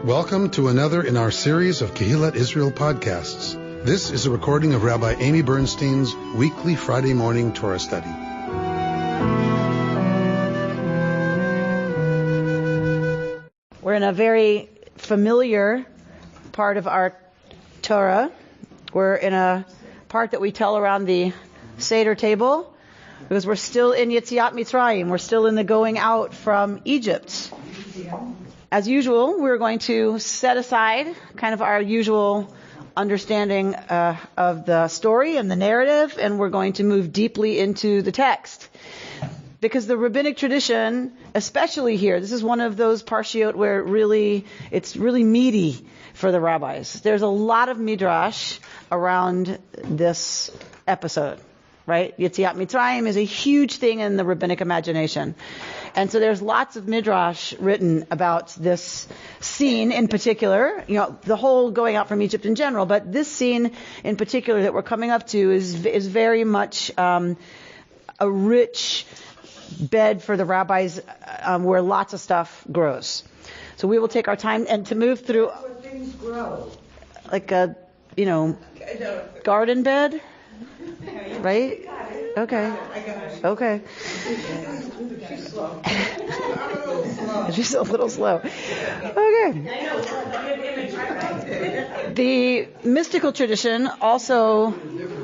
Welcome to another in our series of Kehillat Israel podcasts. This is a recording of Rabbi Amy Bernstein's weekly Friday morning Torah study. We're in a very familiar part of our Torah. We're in a part that we tell around the Seder table because we're still in Yetziat Mitzrayim. We're still in the going out from Egypt. As usual, we're going to set aside kind of our usual understanding of the story and the narrative, and we're going to move deeply into the text. Because the rabbinic tradition, especially here, this is one of those parshiot where it's really meaty for the rabbis. There's a lot of midrash around this episode, right? Yetziat Mitzrayim is a huge thing in the rabbinic imagination. And so there's lots of midrash written about this scene in particular, the whole going out from Egypt in general, but this scene in particular that we're coming up to is very much a rich bed for the rabbis where lots of stuff grows. So we will take our time and to move through. That's where things grow. Like a, garden bed, right? Okay. Okay. She's slow. She's a little slow. Okay. The mystical tradition also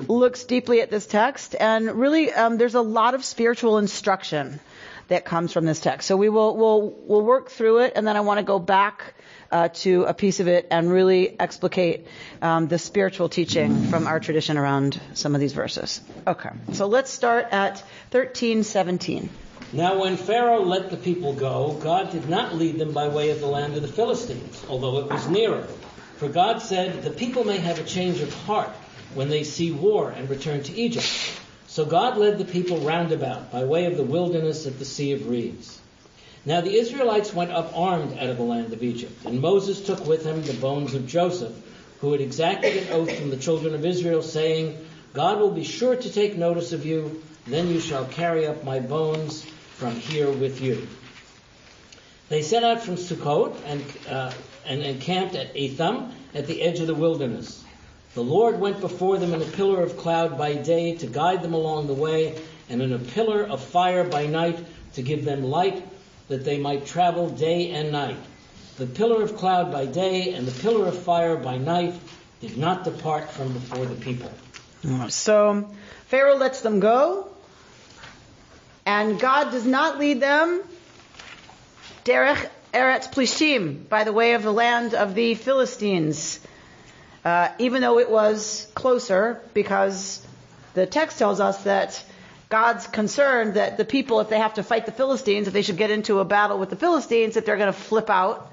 looks deeply at this text, and really there's a lot of spiritual instruction that comes from this text. So we'll work through it, and then I want to go back to a piece of it and really explicate the spiritual teaching from our tradition around some of these verses. Okay, so let's start at 13:17. Now when Pharaoh let the people go, God did not lead them by way of the land of the Philistines, although it was nearer. For God said, the people may have a change of heart when they see war and return to Egypt. So God led the people round about by way of the wilderness of the Sea of Reeds. Now the Israelites went up armed out of the land of Egypt, and Moses took with him the bones of Joseph, who had exacted an oath from the children of Israel, saying, God will be sure to take notice of you, then you shall carry up my bones from here with you. They set out from Sukkot and encamped at Etham at the edge of the wilderness. The Lord went before them in a pillar of cloud by day to guide them along the way, and in a pillar of fire by night to give them light, that they might travel day and night. The pillar of cloud by day and the pillar of fire by night did not depart from before the people. So Pharaoh lets them go, and God does not lead them derech Eretz Plishtim, by the way of the land of the Philistines, even though it was closer, because the text tells us that God's concerned that the people, if they have to fight the Philistines, if they should get into a battle with the Philistines, that they're going to flip out,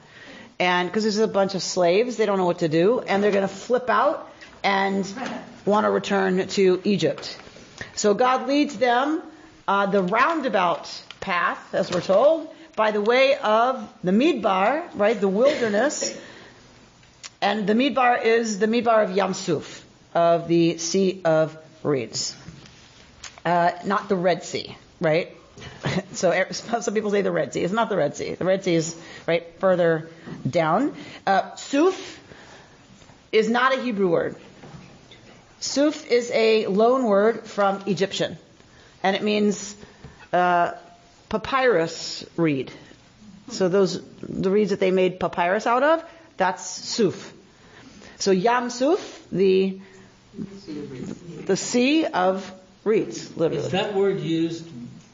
and because there's a bunch of slaves, they don't know what to do, and they're going to flip out and want to return to Egypt. So God leads them the roundabout path, as we're told, by the way of the Midbar, right, the wilderness, and the Midbar is the Midbar of Yam Suf, of the Sea of Reeds. Not the Red Sea, right? So some people say the Red Sea. It's not the Red Sea. The Red Sea is right further down. Suf is not a Hebrew word. Suf is a loan word from Egyptian, and it means papyrus reed. So the reeds that they made papyrus out of, that's Suf. So Yam Suf, the sea of reeds, literally. Is that word used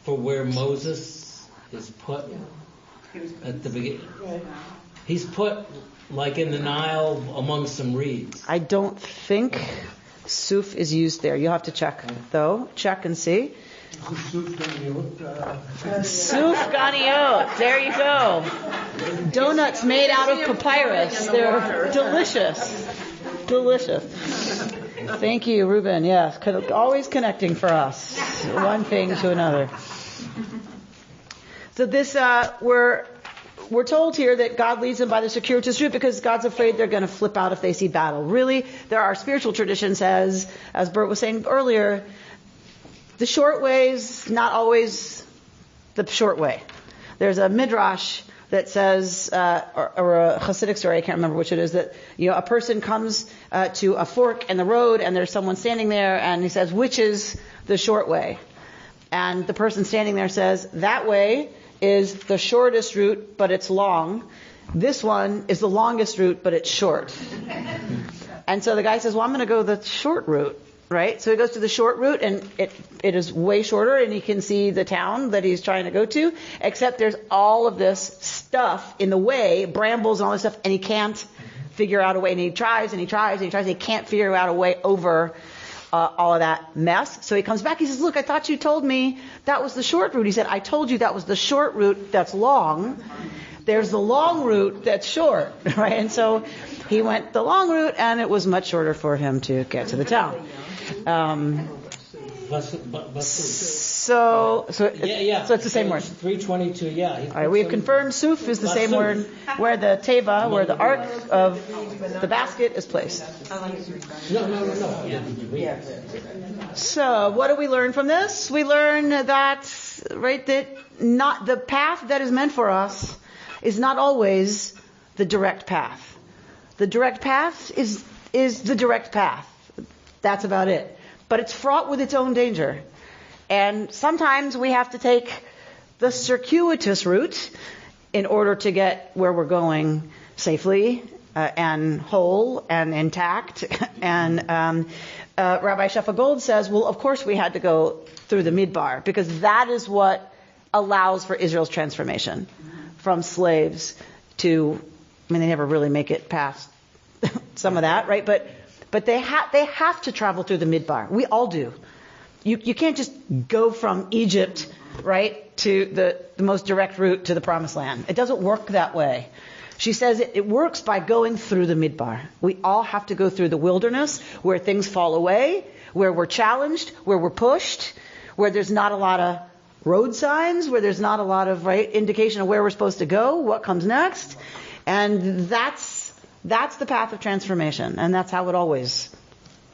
for where Moses is put at the beginning? He's put like in the Nile among some reeds. I don't think Suf is used there. You'll have to check, though. Check and see. Suf Ganiot. There you go. Donuts made out of papyrus. They're delicious. Delicious. Thank you, Ruben. Yes, always connecting for us. One thing to another. So this, we're told here that God leads them by the circuitous route because God's afraid they're going to flip out if they see battle. Really, there are spiritual traditions, as Bert was saying earlier, the short way is not always the short way. There's a midrash that says, or a Hasidic story, I can't remember which it is, that a person comes to a fork in the road and there's someone standing there and he says, which is the short way? And the person standing there says, that way is the shortest route, but it's long. This one is the longest route, but it's short. And so the guy says, well, I'm going to go the short route. Right? So he goes to the short route, and it is way shorter, and he can see the town that he's trying to go to, except there's all of this stuff in the way, brambles and all this stuff, and he can't figure out a way. And he tries, and he tries, and he tries, and he can't figure out a way over all of that mess. So he comes back, he says, look, I thought you told me that was the short route. He said, I told you that was the short route that's long. There's the long route that's short, right? And so he went the long route, and it was much shorter for him to get to the town. So it's the same word. 322, yeah. All right, we've confirmed suf is the same word where the teva, where the ark of the basket is placed. No. So what do we learn from this? We learn that, right, that not the path that is meant for us is not always the direct path. The direct path is the direct path. That's about it. But it's fraught with its own danger. And sometimes we have to take the circuitous route in order to get where we're going safely and whole and intact. And Rabbi Sheffa Gold says, well, of course we had to go through the Midbar, because that is what allows for Israel's transformation from slaves to, they never really make it past some of that, right? But they have to travel through the Midbar. We all do. You can't just go from Egypt, right, to the most direct route to the Promised Land. It doesn't work that way. She says it works by going through the Midbar. We all have to go through the wilderness where things fall away, where we're challenged, where we're pushed, where there's not a lot of road signs, where there's not a lot of indication of where we're supposed to go, what comes next. And that's the path of transformation, and that's how it always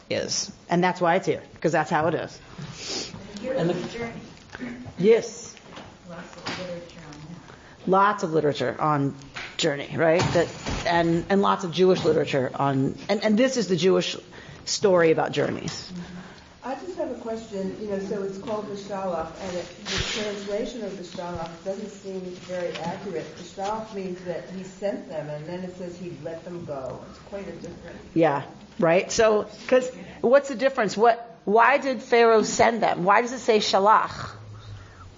is. And that's why it's here, because that's how it is. Yes. Lots of literature on journey, right? And lots of Jewish literature on, and this is the Jewish story about journeys. I just have a question. So it's called Beshallach, and the translation of Beshallach doesn't seem very accurate. Beshallach means that he sent them, and then it says he let them go. It's quite a difference. Yeah, right. So, because what's the difference? Why did Pharaoh send them? Why does it say Shalach?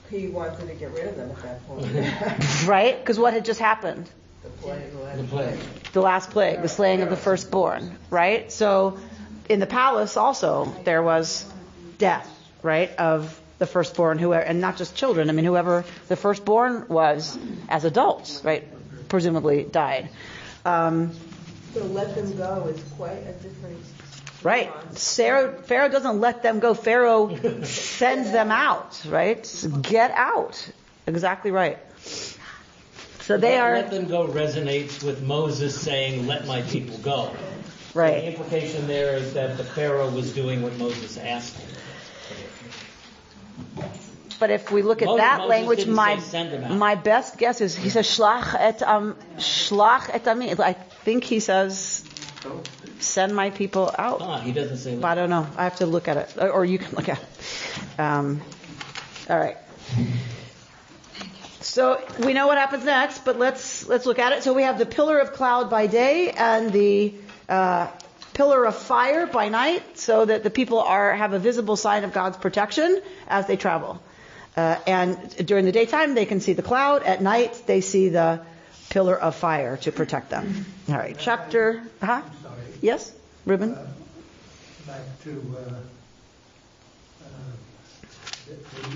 He wanted to get rid of them at that point. Right? Because what had just happened? The plague. The last plague, the slaying of the firstborn, right? So in the palace also there was death, right, of the firstborn, whoever, and not just children. Whoever the firstborn was as adults, right, presumably died. So let them go is quite a different. Right. Pharaoh doesn't let them go. Pharaoh sends them out, right? Get out. Exactly right. So they are. Let them go resonates with Moses saying, let my people go. Right. So the implication there is that the Pharaoh was doing what Moses asked him. But if we look at that language, my best guess is he says, shlach et ami. I think he says, send my people out. He doesn't say that. I don't know. I have to look at it. Or you can look at it. All right. So we know what happens next, but let's look at it. So we have the pillar of cloud by day and the pillar of fire by night, so that the people have a visible sign of God's protection as they travel. And during the daytime, they can see the cloud. At night, they see the pillar of fire to protect them. All right, chapter. I'm sorry. Yes, Ruben. Back to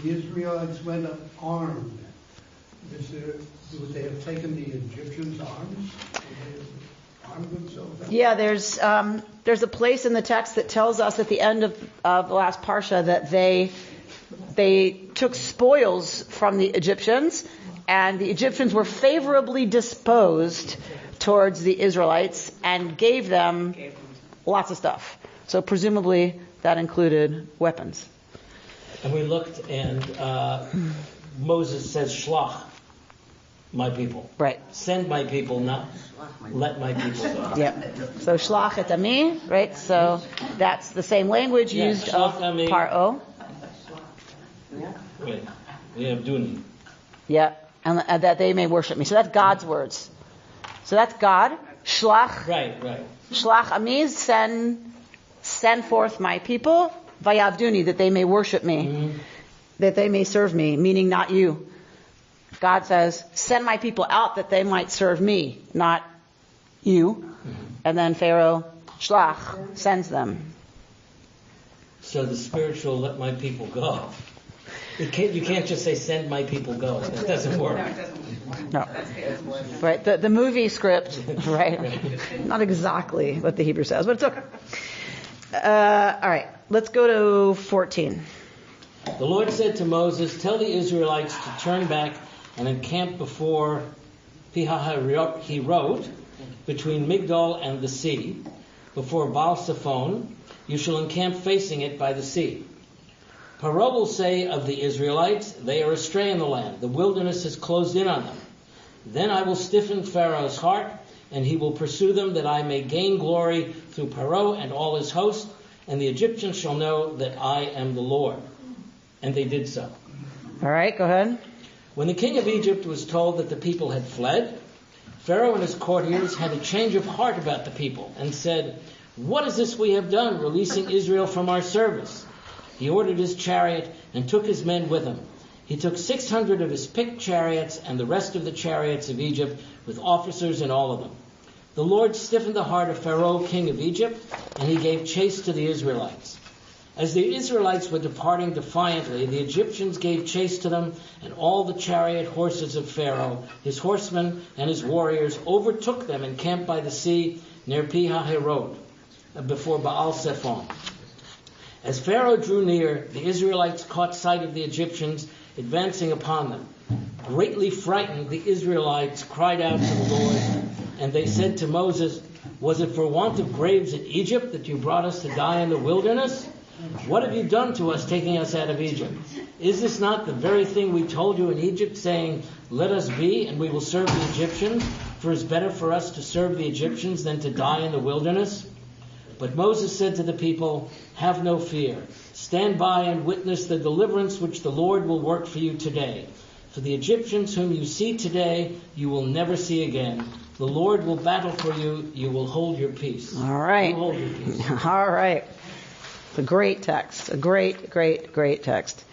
the Israelites went up armed. Would they have taken the Egyptians' arms? Would they have armed themselves? Yeah, there's a place in the text that tells us at the end of the last parsha that they took spoils from the Egyptians, and the Egyptians were favorably disposed towards the Israelites and gave them lots of stuff. So presumably that included weapons. And we looked, and Moses says shlach. my people. Right. Send my people, not let my people go. Yeah. So shlach et ami, right? So that's the same language used of shlach ami. paro. Wait, we have duni. Yeah, and that they may worship me. So that's God's words. So that's God. Shlach. Right. Shlach ami, send forth my people. Vayavduni, that they may worship me, that they may serve me, meaning not you. God says, send my people out that they might serve me, not you. And then Pharaoh, Shlach, sends them. So the spiritual, let my people go. You can't just say, send my people go. That doesn't work. No. Right, the movie script, right? Not exactly what the Hebrew says, but it's okay. All right, let's go to 14. The Lord said to Moses, tell the Israelites to turn back and encamp before Pihahirot, between Migdol and the sea, before Baal Zephon. You shall encamp facing it by the sea. Paro will say of the Israelites, they are astray in the land. The wilderness has closed in on them. Then I will stiffen Pharaoh's heart, and he will pursue them, that I may gain glory through Paro and all his host, and the Egyptians shall know that I am the Lord. And they did so. All right, go ahead. When the king of Egypt was told that the people had fled, Pharaoh and his courtiers had a change of heart about the people, and said, what is this we have done, releasing Israel from our service? He ordered his chariot and took his men with him. He took 600 of his picked chariots and the rest of the chariots of Egypt, with officers in all of them. The Lord stiffened the heart of Pharaoh, king of Egypt, and he gave chase to the Israelites. As the Israelites were departing defiantly, the Egyptians gave chase to them, and all the chariot horses of Pharaoh, his horsemen and his warriors, overtook them and camped by the sea near Pihahirot, before Baal Zephon. As Pharaoh drew near, the Israelites caught sight of the Egyptians advancing upon them. Greatly frightened, the Israelites cried out to the Lord, and they said to Moses, was it for want of graves in Egypt that you brought us to die in the wilderness? What have you done to us, taking us out of Egypt? Is this not the very thing we told you in Egypt, saying, let us be, and we will serve the Egyptians, for it is better for us to serve the Egyptians than to die in the wilderness? But Moses said to the people, have no fear. Stand by and witness the deliverance which the Lord will work for you today. For the Egyptians whom you see today, you will never see again. The Lord will battle for you. You will hold your peace. All right. You hold your peace. All right. It's a great text. A great, great, great text.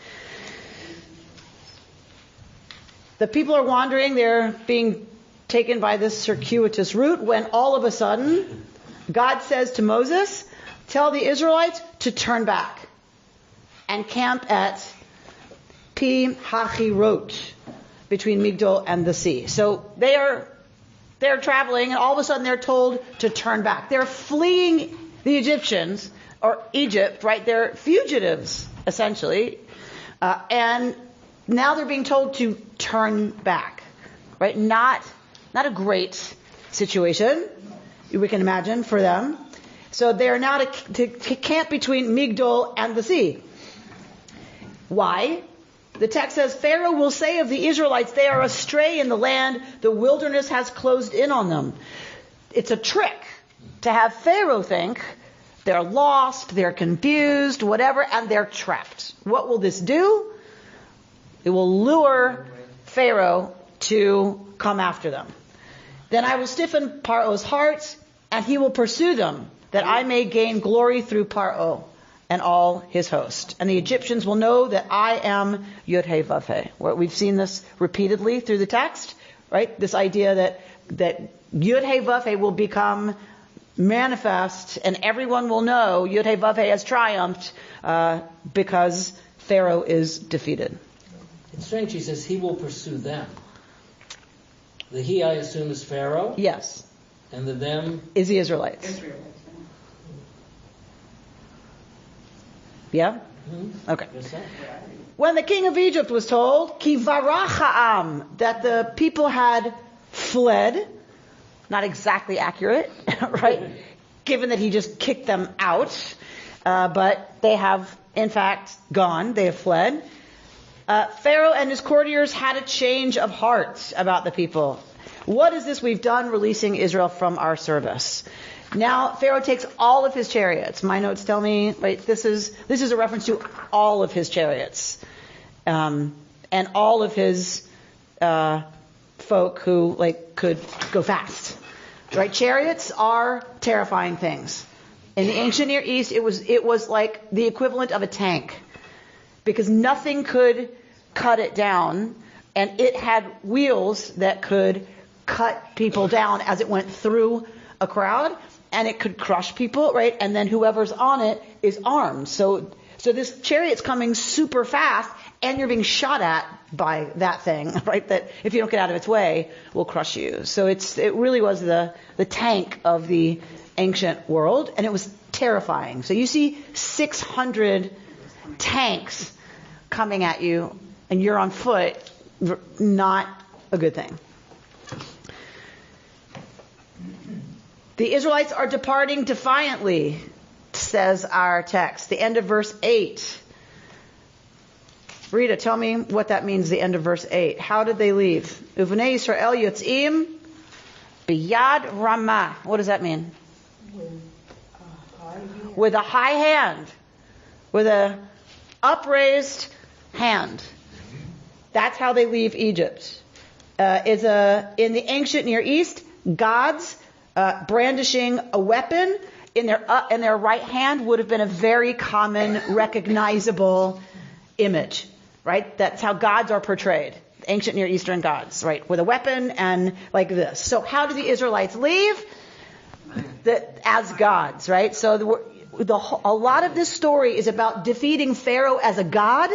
The people are wandering. They're being taken by this circuitous route when all of a sudden God says to Moses, tell the Israelites to turn back and camp at Pi-Hachirot, between Migdol and the sea. So they're traveling, and all of a sudden they're told to turn back. They're fleeing the Egyptians, or Egypt, right? They're fugitives, essentially. And now they're being told to turn back, right? Not a great situation, we can imagine, for them. So they are now to camp between Migdol and the sea. Why? The text says, Pharaoh will say of the Israelites, they are astray in the land, the wilderness has closed in on them. It's a trick to have Pharaoh think they're lost, they're confused, whatever, and they're trapped. What will this do? It will lure Pharaoh to come after them. Then I will stiffen Paro's heart, and he will pursue them, that I may gain glory through Paro and all his host. And the Egyptians will know that I am Yud-Heh-Vav-Heh. We've seen this repeatedly through the text, right? This idea that Yud-Heh-Vav-Heh will become manifest, and everyone will know Yud-Heh-Vav-Heh has triumphed because Pharaoh is defeated. It's strange, he says he will pursue them. The he, I assume, is Pharaoh? Yes. And the them? Is the Israelites. Yeah? Mm-hmm. Okay. Yes, sir. When the king of Egypt was told, Ki varach ha'am, that the people had fled, not exactly accurate, right? Given that he just kicked them out, but they have, in fact, gone. They have fled. Pharaoh and his courtiers had a change of heart about the people. What is this we've done, releasing Israel from our service? Now Pharaoh takes all of his chariots. My notes tell me, right, this is a reference to all of his chariots, and all of his folk who could go fast. Right, chariots are terrifying things. In the ancient Near East, it was like the equivalent of a tank, because nothing could cut it down, and it had wheels that could cut people down as it went through a crowd, and it could crush people, right? And then whoever's on it is armed. So this chariot's coming super fast, and you're being shot at by that thing, right? That if you don't get out of its way, will crush you. So it really was the tank of the ancient world, and it was terrifying. So you see 600 tanks coming at you, and you're on foot, not a good thing. The Israelites are departing defiantly, says our text. The end of verse 8. Rita, tell me what that means, the end of verse 8. How did they leave? Uvnei Yisrael yotzim biyad ramah. What does that mean? With a high hand. With a upraised hand. That's how they leave Egypt. In the ancient Near East, gods brandishing a weapon in their right hand would have been a very common, recognizable image, right? That's how gods are portrayed. Ancient Near Eastern gods, right? With a weapon and like this. So how do the Israelites leave? As gods, right? So a lot of this story is about defeating Pharaoh as a god,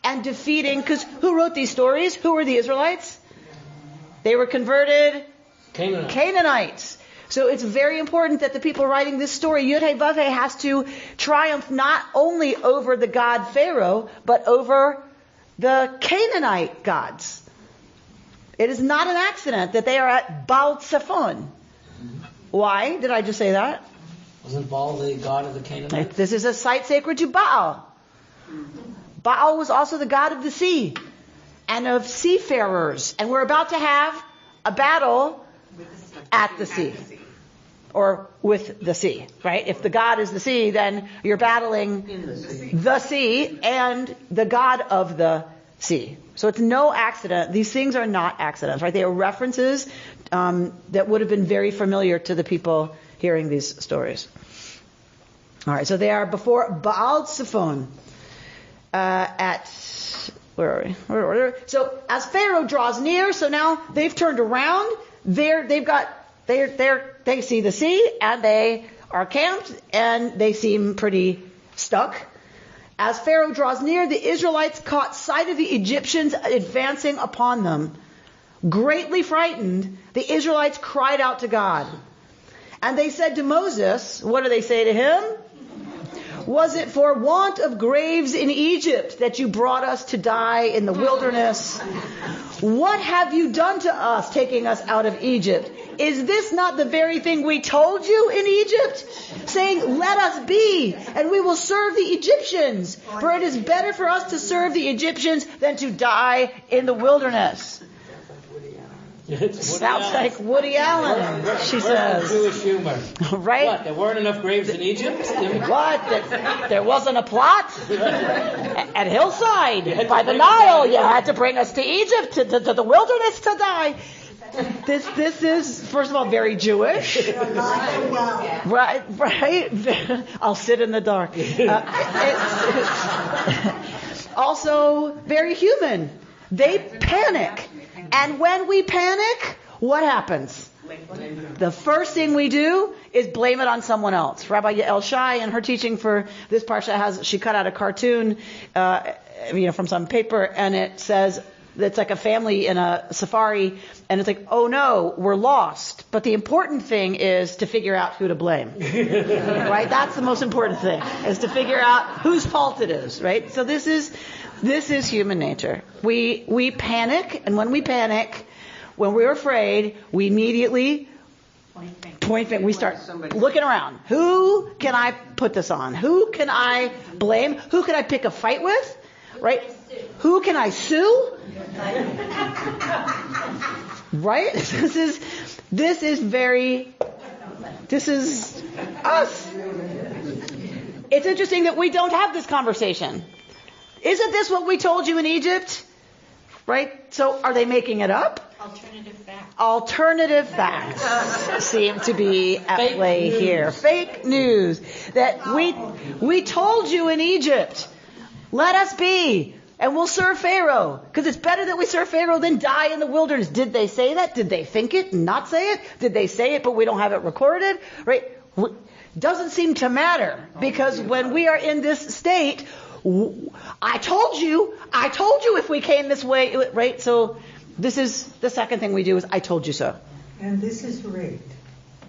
and defeating, because who wrote these stories? Who were the Israelites? They were converted Canaanites. So it's very important that the people writing this story, Yud-Heh-Vav-Heh, has to triumph not only over the god Pharaoh, but over the Canaanite gods. It is not an accident that they are at Baal Tzafon. Why did I just say that? Wasn't Baal the god of the Canaanites? This is a site sacred to Baal. Baal was also the god of the sea and of seafarers. And we're about to have a battle at the sea. Or with the sea, right? If the god is the sea, then you're battling the sea and the god of the sea. So it's no accident. These things are not accidents, right? They are references that would have been very familiar to the people hearing these stories. All right, so they are before Baal Tzafon. Where are we? So as Pharaoh draws near, so now they've turned around. They see the sea and they are camped and they seem pretty stuck. As Pharaoh draws near, the Israelites caught sight of the Egyptians advancing upon them. Greatly frightened, the Israelites cried out to God. And they said to Moses, what do they say to him? Was it for want of graves in Egypt that you brought us to die in the wilderness? What have you done to us, taking us out of Egypt? Is this not the very thing we told you in Egypt? Saying, let us be, and we will serve the Egyptians. For it is better for us to serve the Egyptians than to die in the wilderness. Sounds like Woody Allen, she says. Jewish humor. Right? What, there weren't enough graves in Egypt? What? There wasn't a plot? At Hillside, by the Nile, you had to bring us to Egypt, to the wilderness to die. This is, first of all, very Jewish. Right? I'll sit in the dark. Also, very human. They panic. And when we panic, what happens? The first thing we do is blame it on someone else. Rabbi Yael Shai, in her teaching for this parsha, she cut out a cartoon, from some paper, and it says it's like a family in a safari, and it's like, oh no, we're lost. But the important thing is to figure out who to blame. Right? That's the most important thing, is to figure out whose fault it is. Right? So this is human nature. We panic, and when we panic, when we're afraid, we immediately point finger. We start looking around. Who can I put this on? Who can I blame? Who can I pick a fight with? Right? Who can I sue? Right? This is us. It's interesting that we don't have this conversation. Isn't this what we told you in Egypt? Right? So are they making it up? Alternative facts seem to be at play here. Fake news. That we told you in Egypt, let us be, and we'll serve Pharaoh. Because it's better that we serve Pharaoh than die in the wilderness. Did they say that? Did they think it and not say it? Did they say it but we don't have it recorded? Right? Doesn't seem to matter. Because when we are in this state, I told you if we came this way, right? So this is the second thing we do is I told you so. And this is rigged.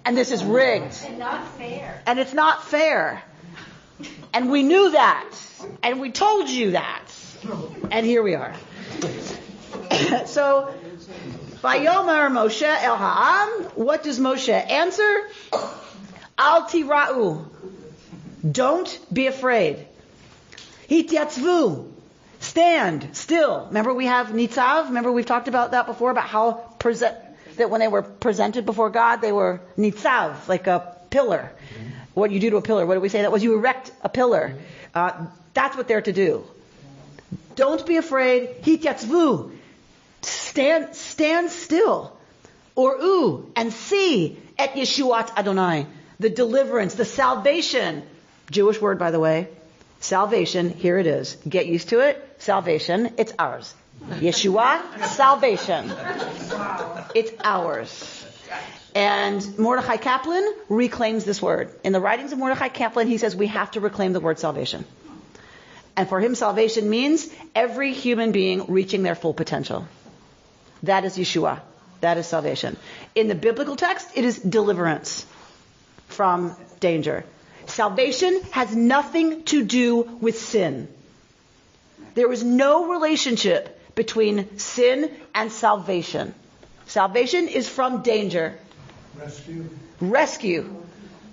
And this is rigged. And not fair. And it's not fair. And we knew that. And we told you that. And here we are. So, Vayomer Moshe El Ha'am, what does Moshe answer? Al tira'u. Don't be afraid. Hityatzvu. Stand still. Remember we have nitzav? Remember we've talked about that before, about how that when they were presented before God, they were nitzav, like a pillar. What you do to a pillar, what did we say? That was you erect a pillar. That's what they're to do. Don't be afraid. Hityatzvu. Stand still. Or and see et Yeshuat Adonai. The deliverance, the salvation. Jewish word, by the way. Salvation, here it is. Get used to it. Salvation, it's ours. Yeshua, salvation. It's ours. And Mordechai Kaplan reclaims this word. In the writings of Mordechai Kaplan, he says we have to reclaim the word salvation. And for him, salvation means every human being reaching their full potential. That is Yeshua. That is salvation. In the biblical text, it is deliverance from danger. Salvation has nothing to do with sin. There is no relationship between sin and salvation. Salvation is from danger. Rescue.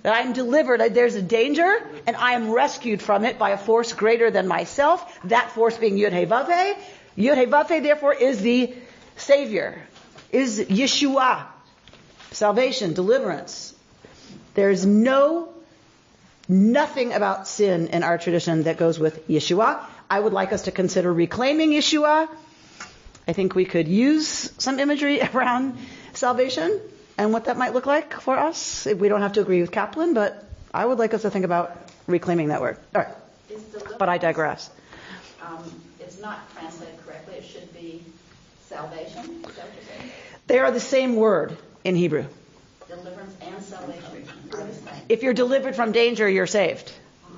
That I am delivered. There's a danger, and I am rescued from it by a force greater than myself. That force being Yud-Heh-Vav-Heh. Yud-Heh-Vav-Heh, therefore, is the Savior. Is Yeshua. Salvation, deliverance. There's nothing about sin in our tradition that goes with Yeshua. I would like us to consider reclaiming Yeshua. I think we could use some imagery around salvation and what that might look like for us. We don't have to agree with Kaplan, but I would like us to think about reclaiming that word. All right. But I digress. It's not translated correctly. It should be salvation. Is that what you're saying? They are the same word in Hebrew. Deliverance and salvation are the same. If you're delivered from danger, you're saved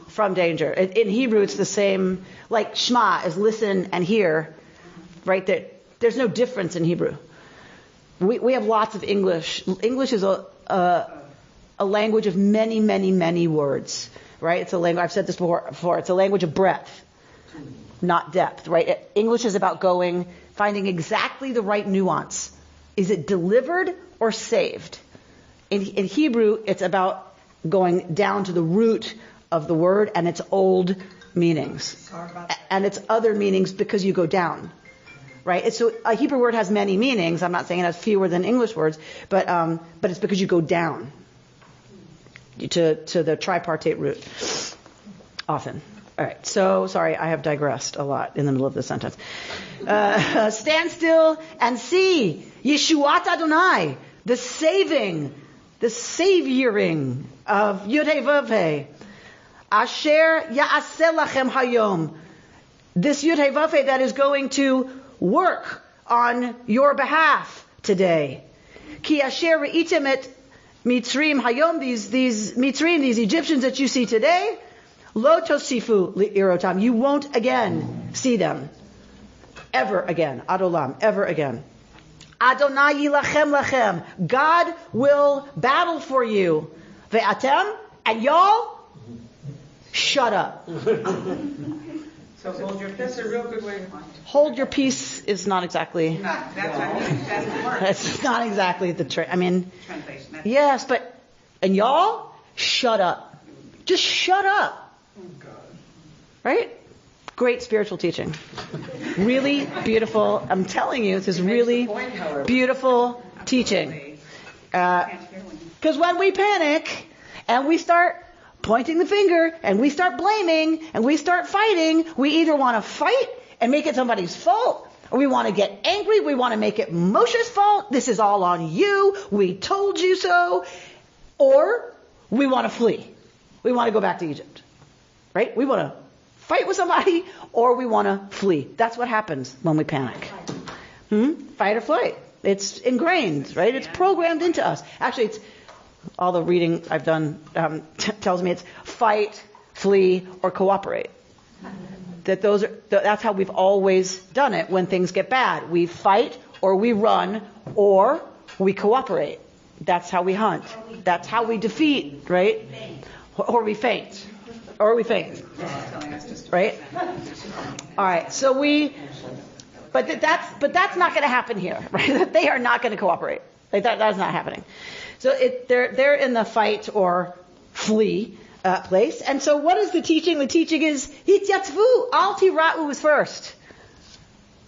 from danger. In Hebrew, it's the same. Like Shema is listen and hear, right? There's no difference in Hebrew. We have lots of English. English is a language of many, many, many words, right? It's a language. I've said this before. It's a language of breadth, not depth, right? English is about finding exactly the right nuance. Is it delivered or saved? In Hebrew, it's about going down to the root of the word and its old meanings. And its other meanings because you go down. Right? So a Hebrew word has many meanings. I'm not saying it has fewer than English words, but it's because you go down to the tripartite root. Often. All right. So, sorry, I have digressed a lot in the middle of the sentence. Stand still and see Yeshuat Adonai, the savioring of Yud-Heh-Vav-Heh. Asher ya'aseh lachem hayom. This Yud-Heh-Vav-Heh that is going to work on your behalf today. Ki asher re'item et Mitzrim hayom, these Mitzrim, these Egyptians that you see today, lo tosifu li'irotam. You won't again see them. Ever again. Adolam. Ever again. Adonai yilachem lachem. God will battle for you. Ve'atem, and y'all, shut up. So hold your peace. That's a real good way. Hold your peace is not exactly. That's what I mean. It doesn't work. That's not exactly the translation. Yes, but and y'all, shut up. Just shut up. Oh, God. Right? great spiritual teaching. Really beautiful. I'm telling you, this is really beautiful teaching. Because when we panic and we start pointing the finger and we start blaming and we start fighting, we either want to fight and make it somebody's fault, or we want to get angry, we want to make it Moshe's fault, this is all on you, we told you so, or we want to flee. We want to go back to Egypt. Right? We want to fight with somebody, or we want to flee. That's what happens when we panic. Fight or flight. It's ingrained, right? It's programmed into us. Actually, it's all the reading I've done tells me it's fight, flee, or cooperate. That's how we've always done it when things get bad. We fight, or we run, or we cooperate. That's how we hunt. That's how we defeat, right? Or we faint. Right? All right. So but that's not going to happen here, right? They are not going to cooperate. Like that's not happening. So they're in the fight or flee place. And so what is the teaching? The teaching is hityatvu, al tira'u is first.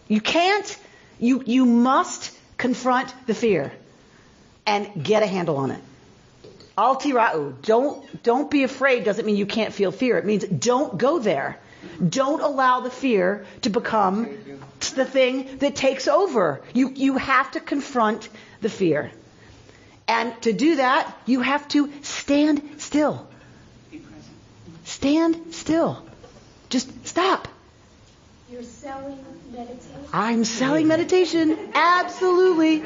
You must confront the fear and get a handle on it. Al tira'u. Don't be afraid doesn't mean you can't feel fear. It means don't go there. Don't allow the fear to become the thing that takes over. You have to confront the fear. And to do that, you have to stand still. Be present. Stand still. Just stop. You're selling meditation? I'm selling meditation. Absolutely.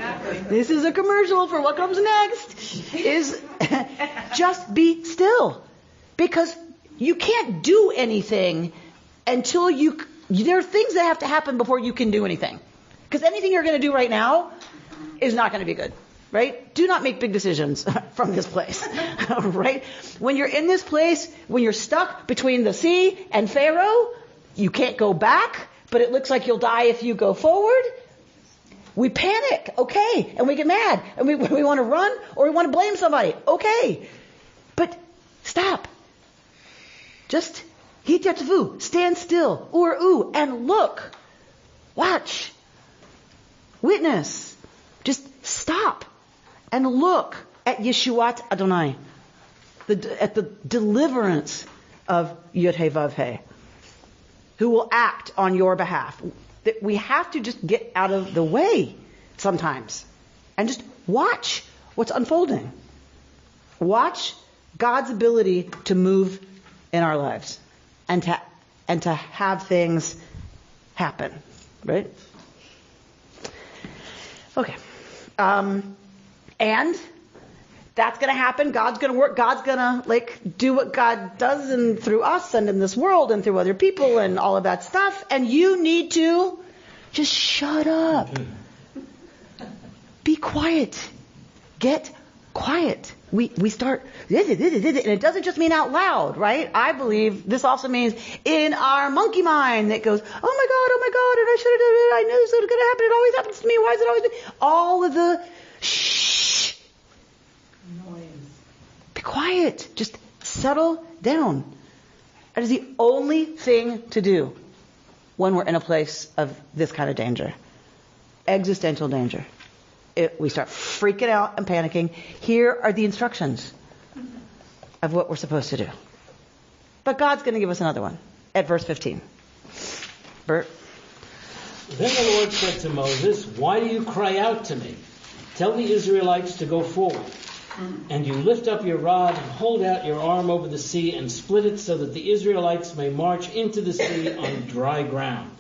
This is a commercial for what comes next. Is just be still. Because you can't do anything until there are things that have to happen before you can do anything. Because anything you're going to do right now is not going to be good. Right? Do not make big decisions from this place. Right? When you're in this place, when you're stuck between the sea and Pharaoh, you can't go back, but it looks like you'll die if you go forward. We panic, okay, and we get mad, and we want to run, or we want to blame somebody, okay. But stop. Just hityatvu, stand still, and look. Watch. Witness. Just stop and look at Yeshuat Adonai, at the deliverance of Yud-Heh-Vav-Heh, who will act on your behalf. That we have to just get out of the way sometimes and just watch what's unfolding. Watch God's ability to move in our lives and to have things happen. Right? Okay. And that's going to happen. God's going to work. God's going to do what God does and through us and in this world and through other people and all of that stuff. And you need to just shut up. Be quiet. Get quiet. We start, and it doesn't just mean out loud, right? I believe this also means in our monkey mind that goes, oh my God, and I should have done it. I knew this was going to happen. It always happens to me. Why is it always me? All of the shh. Noise. Be quiet. Just settle down. That is the only thing to do when we're in a place of this kind of danger. Existential danger. We start freaking out and panicking. Here are the instructions of what we're supposed to do. But God's going to give us another one at verse 15. Bert? Then the Lord said to Moses, "Why do you cry out to me? Tell the Israelites to go forward. And you lift up your rod and hold out your arm over the sea and split it so that the Israelites may march into the sea on dry ground.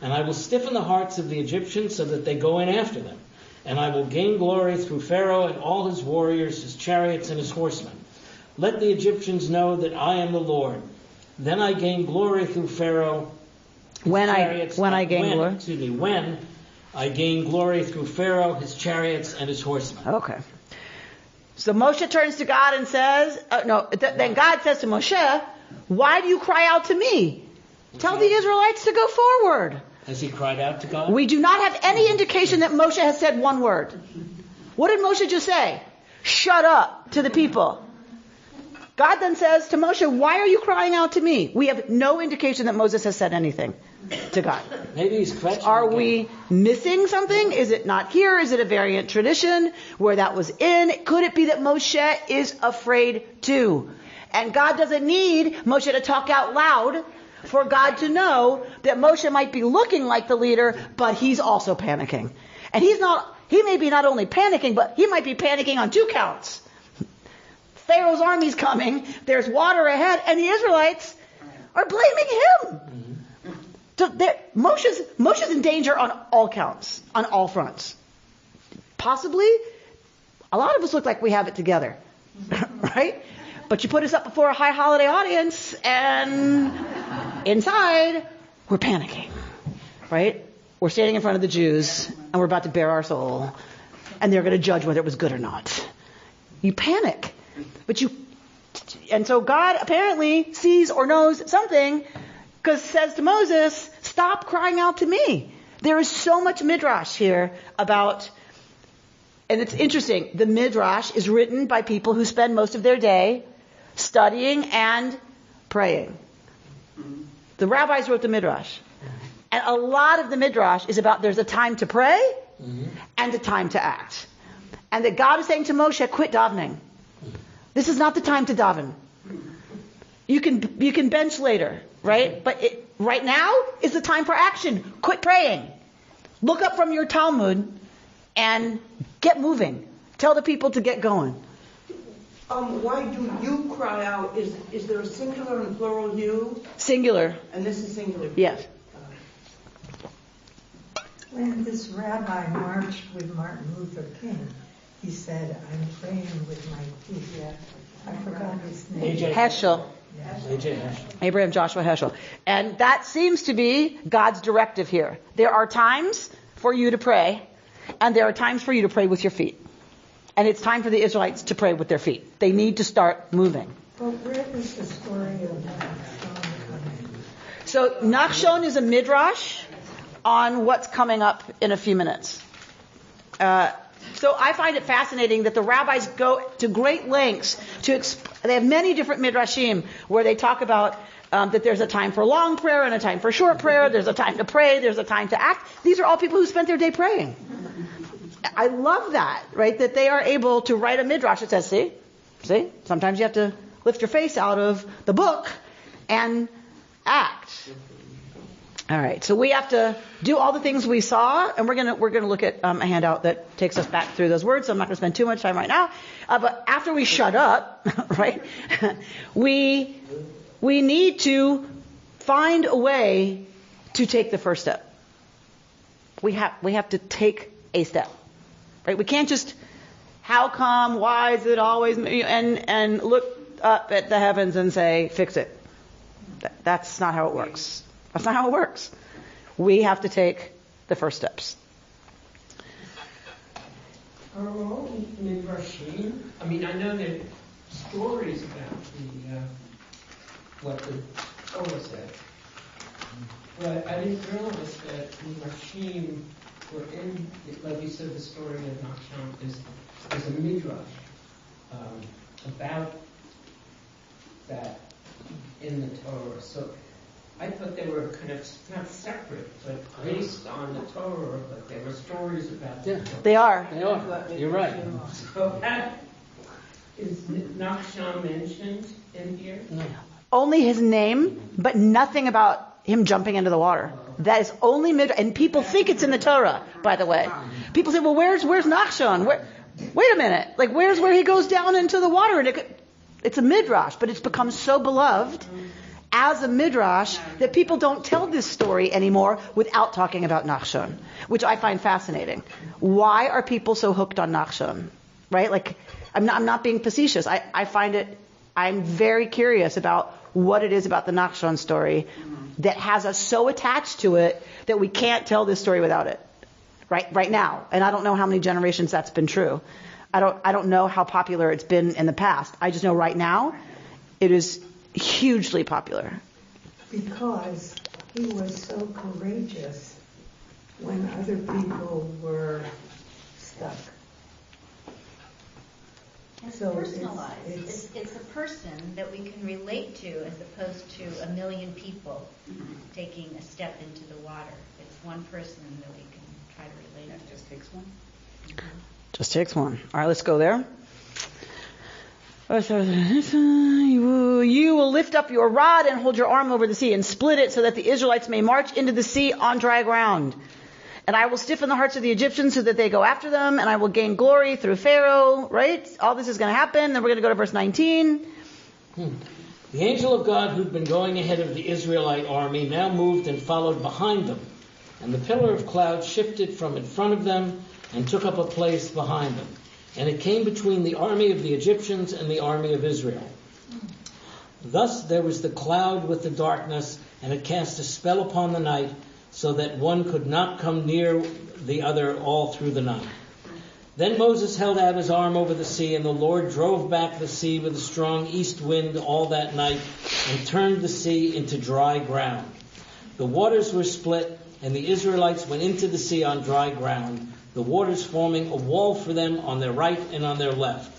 And I will stiffen the hearts of the Egyptians so that they go in after them. And I will gain glory through Pharaoh and all his warriors, his chariots, and his horsemen. Let the Egyptians know that I am the Lord. Then I gain glory through Pharaoh, When I gain glory through Pharaoh, his chariots, and his horsemen." Okay. So Moshe turns to God and says, then God says to Moshe, "Why do you cry out to me? Tell the Israelites to go forward." Has he cried out to God? We do not have any indication that Moshe has said one word. What did Moshe just say? Shut up to the people. God then says to Moshe, why are you crying out to me? We have no indication that Moses has said anything to God. Maybe he's questioning. Are we missing something? Is it not here? Is it a variant tradition where that was in? Could it be that Moshe is afraid too? And God doesn't need Moshe to talk out loud for God to know that Moshe might be looking like the leader, but he's also panicking. And he may be not only panicking, but he might be panicking on 2 counts. Pharaoh's army's coming, there's water ahead, and the Israelites are blaming him. So Moshe's in danger on all counts, on all fronts. Possibly, a lot of us look like we have it together, right? But you put us up before a high holiday audience, and inside, we're panicking, right? We're standing in front of the Jews, and we're about to bare our soul, and they're going to judge whether it was good or not. You panic. And so God apparently sees or knows something, because says to Moses, stop crying out to me. There is so much midrash here about, and it's interesting, the midrash is written by people who spend most of their day studying and praying. The rabbis wrote the midrash. And a lot of the midrash is about there's a time to pray and a time to act. And that God is saying to Moshe, quit davening. This is not the time to daven. You can bench later, right? But right now is the time for action. Quit praying. Look up from your Talmud and get moving. Tell the people to get going. Why do you cry out? Is there a singular and plural you? Singular. And this is singular? Yes. When this rabbi marched with Martin Luther King, he said, I'm praying with my feet. I forgot his name. Heschel. A.J. Heschel. Abraham Joshua Heschel. And that seems to be God's directive here. There are times for you to pray, and there are times for you to pray with your feet. And it's time for the Israelites to pray with their feet. They need to start moving. But where does the story of Nachshon come in? So Nachshon is a midrash on what's coming up in a few minutes. So I find it fascinating that the rabbis go to great lengths they have many different midrashim where they talk about that there's a time for long prayer and a time for short prayer. There's a time to pray. There's a time to act. These are all people who spent their day praying. I love that, right? That they are able to write a midrash that says, see, sometimes you have to lift your face out of the book and act. All right, so we have to do all the things we saw, and we're gonna look at a handout that takes us back through those words. So I'm not gonna spend too much time right now. But after we shut up, right, we need to find a way to take the first step. We have to take a step, right? We can't just how come, why is it always, and look up at the heavens and say fix it. That's not how it works. That's not how it works. We have to take the first steps. Are all midrashim? I mean, I know there are stories about what the Torah said, but I didn't realize that midrashim were in. Like you said, the story of Nachshon is a midrash about that in the Torah. So I thought they were kind of not separate, but based on the Torah, but there were stories about them. They are. You're right. So is Nachshon mentioned in here? No. Only his name, but nothing about him jumping into the water. That is only and people think it's in the Torah, by the way. People say, well, where's Nachshon? Wait a minute. Like, where's where he goes down into the water? And it's a midrash, but it's become so beloved as a midrash that people don't tell this story anymore without talking about Nachshon, which I find fascinating. Why are people so hooked on Nachshon? Right? Like, I'm not being facetious. I'm very curious about what it is about the Nachshon story that has us so attached to it that we can't tell this story without it. Right now. And I don't know how many generations that's been true. I don't know how popular it's been in the past. I just know right now it is hugely popular. Because he was so courageous when other people were stuck. His So personalized. It's a person that we can relate to as opposed to a million people taking a step into the water. It's one person that we can try to relate to. That just takes one. Just takes one. All right, let's go there. You will lift up your rod and hold your arm over the sea and split it so that the Israelites may march into the sea on dry ground. And I will stiffen the hearts of the Egyptians so that they go after them, and I will gain glory through Pharaoh, right? All this is going to happen. Then we're going to go to verse 19. The angel of God who'd been going ahead of the Israelite army now moved and followed behind them. And the pillar of cloud shifted from in front of them and took up a place behind them. And it came between the army of the Egyptians and the army of Israel. Thus there was the cloud with the darkness, and it cast a spell upon the night, so that one could not come near the other all through the night. Then Moses held out his arm over the sea, and the Lord drove back the sea with a strong east wind all that night, and turned the sea into dry ground. The waters were split, and the Israelites went into the sea on dry ground, the waters forming a wall for them on their right and on their left.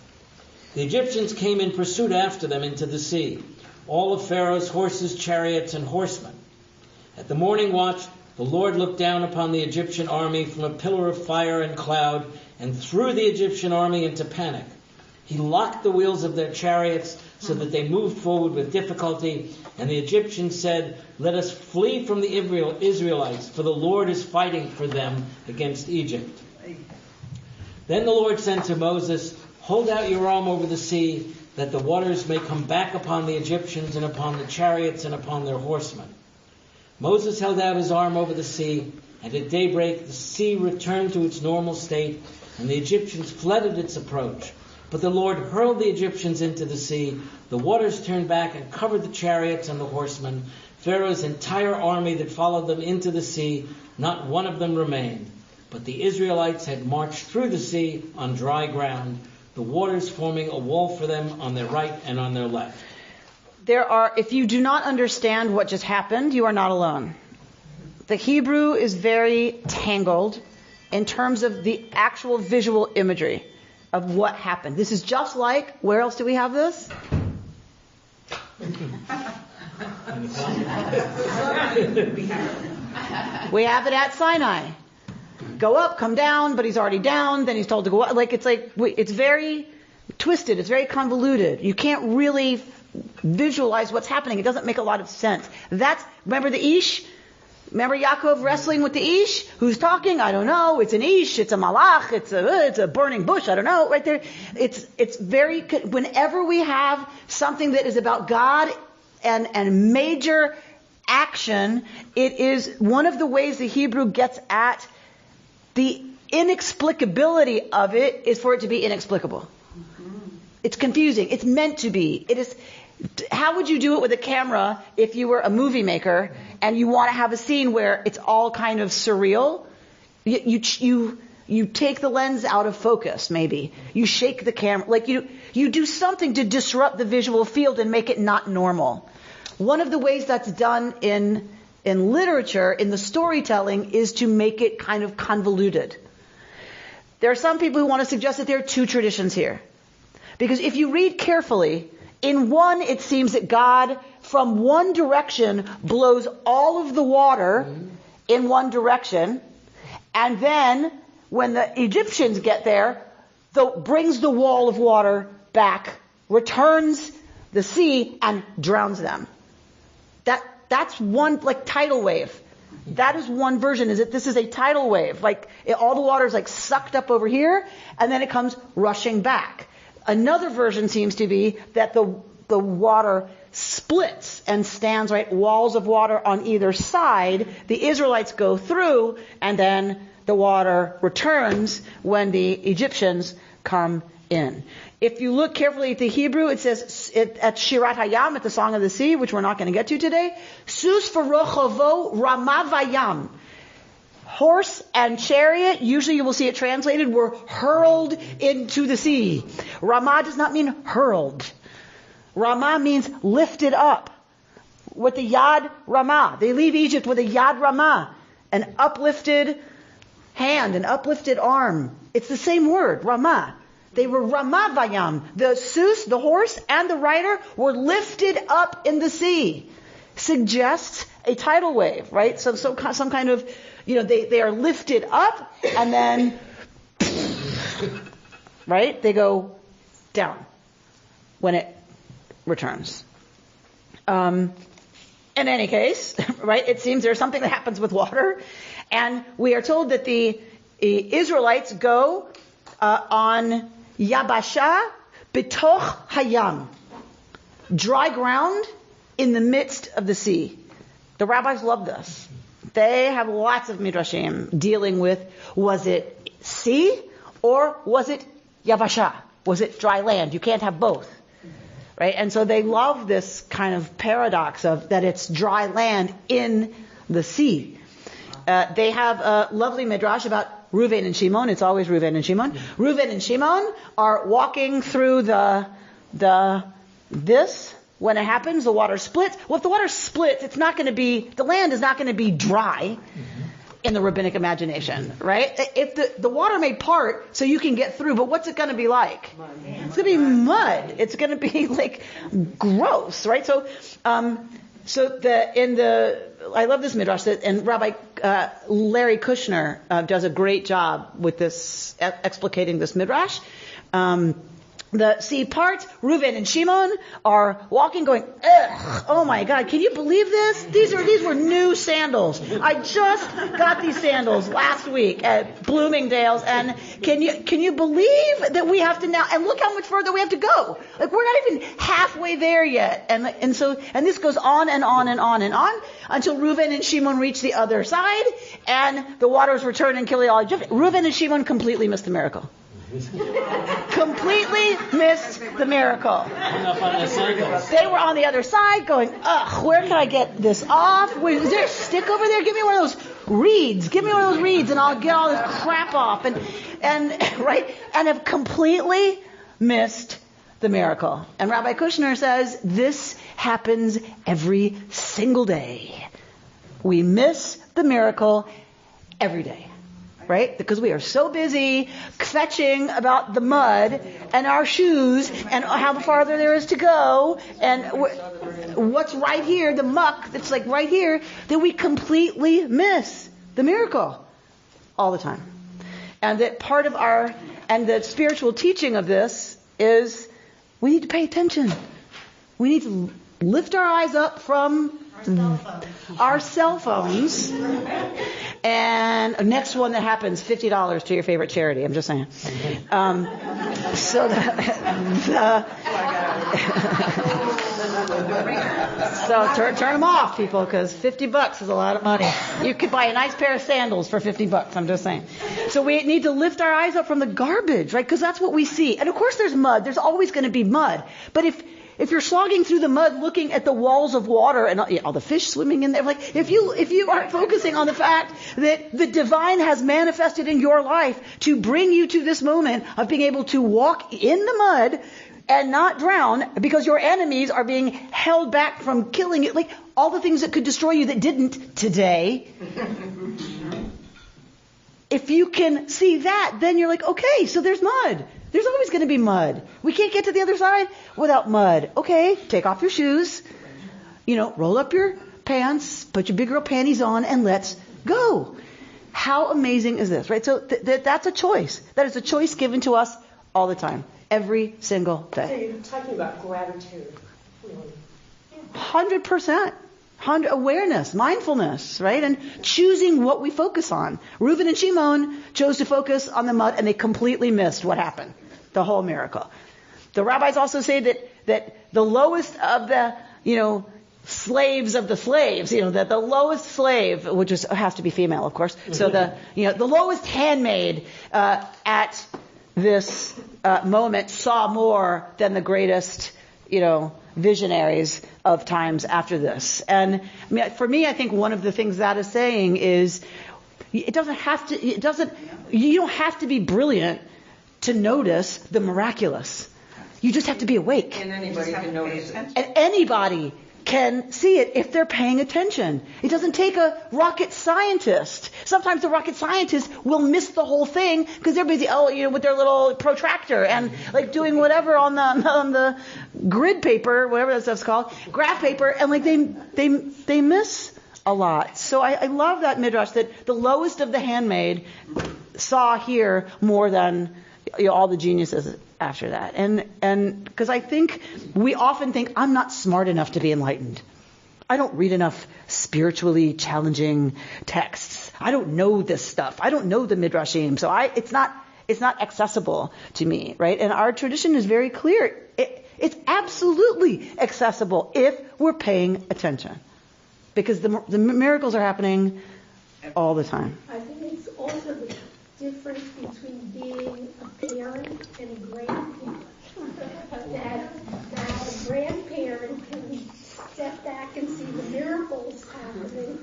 The Egyptians came in pursuit after them into the sea, all of Pharaoh's horses, chariots, and horsemen. At the morning watch, the Lord looked down upon the Egyptian army from a pillar of fire and cloud and threw the Egyptian army into panic. He locked the wheels of their chariots so that they moved forward with difficulty, and the Egyptians said, "Let us flee from the Israelites, for the Lord is fighting for them against Egypt." Then the Lord said to Moses, "Hold out your arm over the sea, that the waters may come back upon the Egyptians and upon the chariots and upon their horsemen." Moses held out his arm over the sea, and at daybreak the sea returned to its normal state, and the Egyptians fled at its approach. But the Lord hurled the Egyptians into the sea. The waters turned back and covered the chariots and the horsemen. Pharaoh's entire army that followed them into the sea, not one of them remained. But the Israelites had marched through the sea on dry ground, the waters forming a wall for them on their right and on their left. If you do not understand what just happened, you are not alone. The Hebrew is very tangled in terms of the actual visual imagery of what happened. This is just like, where else do we have this? We have it at Sinai. Go up, come down, but he's already down, then he's told to go up. It's very twisted, it's very convoluted. You can't really visualize what's happening. It doesn't make a lot of sense. Remember the Ish? Remember Yaakov wrestling with the Ish? Who's talking? I don't know. It's an Ish. It's a malach. It's a burning bush. I don't know. Right there. It's very, whenever we have something that is about God and major action, it is one of the ways the Hebrew gets at the inexplicability of it is for it to be inexplicable. It's confusing. It's meant to be. It is. How would you do it with a camera if you were a movie maker and you want to have a scene where it's all kind of surreal? You take the lens out of focus, maybe. You shake the camera. You do something to disrupt the visual field and make it not normal. One of the ways that's done in literature, in the storytelling, is to make it kind of convoluted. There are some people who want to suggest that there are two traditions here. Because if you read carefully, in one, it seems that God, from one direction, blows all of the water in one direction, and then, when the Egyptians get there, brings the wall of water back, returns the sea, and drowns them. That's one, tidal wave. That is one version, is that this is a tidal wave. All the water is sucked up over here, and then it comes rushing back. Another version seems to be that the water splits and stands, walls of water on either side. The Israelites go through, and then the water returns when the Egyptians come in. If you look carefully at the Hebrew, it says at Shirat Hayam, at the Song of the Sea, which we're not going to get to today, Sus v'rochavo Rama vayam. Horse and chariot, usually you will see it translated, were hurled into the sea. Ramah does not mean hurled. Ramah means lifted up. With the Yad Ramah. They leave Egypt with a Yad Ramah. An uplifted hand, an uplifted arm. It's the same word, Ramah. They were Rama Vayam. The sus, the horse, and the rider were lifted up in the sea. Suggests a tidal wave, right? So some kind of, they are lifted up and then, right? They go down when it returns. In any case, right? It seems there's something that happens with water, and we are told that the Israelites go on Yabasha bitoch hayam, dry ground in the midst of the sea. The rabbis love this. They have lots of midrashim dealing with, was it sea or was it Yabasha? Was it dry land? You can't have both. Right? And so they love this kind of paradox of that it's dry land in the sea. They have a lovely midrash about Reuven and Shimon. It's always Reuven and Shimon. Reuven and Shimon are walking through this. When it happens, the water splits. Well, if the water splits, the land is not going to be dry in the rabbinic imagination, right? If the water may part so you can get through, but what's it going to be like? It's going to be mud. It's going to be like gross, right? So I love this midrash, and Rabbi Larry Kushner does a great job with this, explicating this midrash. The sea parts, Reuven and Shimon are walking going, ugh, oh my God, can you believe this? These were new sandals. I just got these sandals last week at Bloomingdale's, and can you believe that we have to now, and look how much further we have to go. Like, we're not even halfway there yet. And this goes on and on and on and on until Reuven and Shimon reach the other side, and the waters return and kill all Egypt. Reuven and Shimon completely missed the miracle. Completely missed the miracle. They were on the other side going, ugh, where can I get this off? Is there a stick over there? Give me one of those reeds. Give me one of those reeds and I'll get all this crap off. And have completely missed the miracle. And Rabbi Kushner says this happens every single day. We miss the miracle every day. Right? Because we are so busy fetching about the mud and our shoes and how farther there is to go and what's right here, the muck that's like right here, that we completely miss the miracle all the time. And that part of the spiritual teaching of this is we need to pay attention. We need to lift our eyes up from our cell phones. And next one that happens, $50 to your favorite charity. I'm just saying. So turn them off, people, because $50 is a lot of money. You could buy a nice pair of sandals for $50. I'm just saying. So we need to lift our eyes up from the garbage, right? Because that's what we see. And of course, there's mud. There's always going to be mud. But if you're slogging through the mud looking at the walls of water and all the fish swimming in there, like if you aren't focusing on the fact that the divine has manifested in your life to bring you to this moment of being able to walk in the mud and not drown because your enemies are being held back from killing you, like all the things that could destroy you that didn't today. If you can see that, then you're like, okay, so there's mud. There's always going to be mud. We can't get to the other side without mud. Okay, take off your shoes, roll up your pants, put your big girl panties on, and let's go. How amazing is this, right? So that's a choice. That is a choice given to us all the time, every single day. So you're talking about gratitude, really. 100%. Awareness, mindfulness, right? And choosing what we focus on. Reuven and Shimon chose to focus on the mud, and they completely missed what happened, the whole miracle. The rabbis also say that the lowest of the, slaves of the slaves, that the lowest slave, which has to be female, of course. So the lowest handmaid at this moment saw more than the greatest, visionaries of times after this. And for me, I think one of the things that is saying is you don't have to be brilliant to notice the miraculous. You just have to be awake. And anybody can notice it. And anybody can see it if they're paying attention. It doesn't take a rocket scientist. Sometimes the rocket scientist will miss the whole thing because they're busy, with their little protractor and like doing whatever on the grid paper, whatever that stuff's called, graph paper, and like they miss a lot. So I love that midrash that the lowest of the handmaid saw here more than all the geniuses after that. And because I think we often think, I'm not smart enough to be enlightened. I don't read enough spiritually challenging texts. I don't know this stuff. I don't know the midrashim. So it's not accessible to me, right? And our tradition is very clear. It's absolutely accessible if we're paying attention. Because the miracles are happening all the time. I think it's also the difference between being a parent and a grandparent. that a grandparent can step back and see the miracles happening,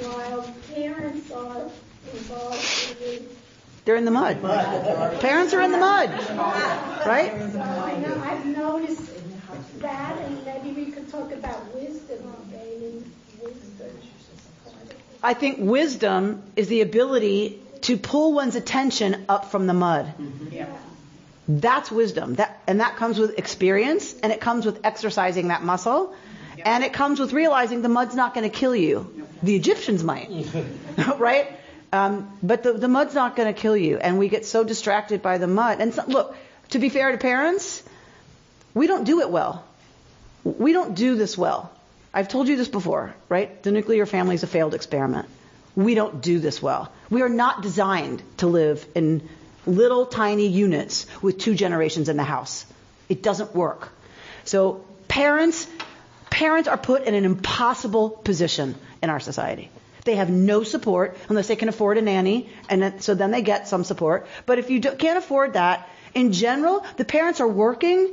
while parents are involved in They're in the mud. Parents are in the mud, right? So I've noticed that, and maybe we could talk about wisdom, gaining wisdom. I think wisdom is the ability to pull one's attention up from the mud. Yeah. That's wisdom. That comes with experience, and it comes with exercising that muscle, and it comes with realizing the mud's not going to kill you. The Egyptians might, right? But the mud's not going to kill you, and we get so distracted by the mud. And so, look, to be fair to parents, we don't do it well. We don't do this well. I've told you this before, right? The nuclear family is a failed experiment. We don't do this well. We are not designed to live in little tiny units with 2 generations in the house. It doesn't work. So parents are put in an impossible position in our society. They have no support unless they can afford a nanny, and so then they get some support. But if you can't afford that, in general, the parents are working,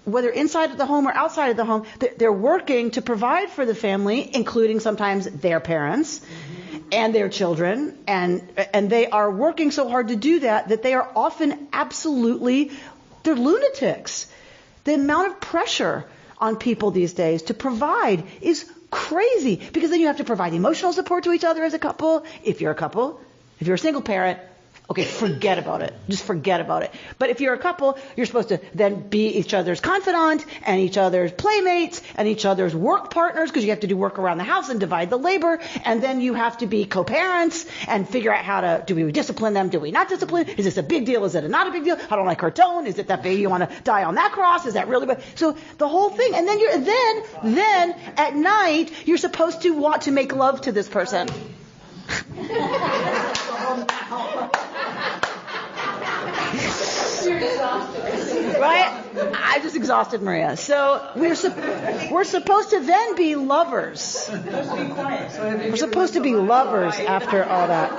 whether inside of the home or outside of the home, they're working to provide for the family, including sometimes their parents and their children, and they are working so hard to do that they are often they're lunatics. The amount of pressure on people these days to provide is crazy, because then you have to provide emotional support to each other as a couple. If you're a couple, if you're a single parent, okay, forget about it. Just forget about it. But if you're a couple, you're supposed to then be each other's confidant and each other's playmates and each other's work partners, because you have to do work around the house and divide the labor. And then you have to be co-parents and figure out do we discipline them? Do we not discipline? Is this a big deal? Is it not a big deal? I don't like her tone. Is it that big? You want to die on that cross? Is that really bad? So the whole thing. And then at night, you're supposed to want to make love to this person. Right? I just exhausted Maria. So we're supposed to then be lovers. We're supposed to be lovers after all that.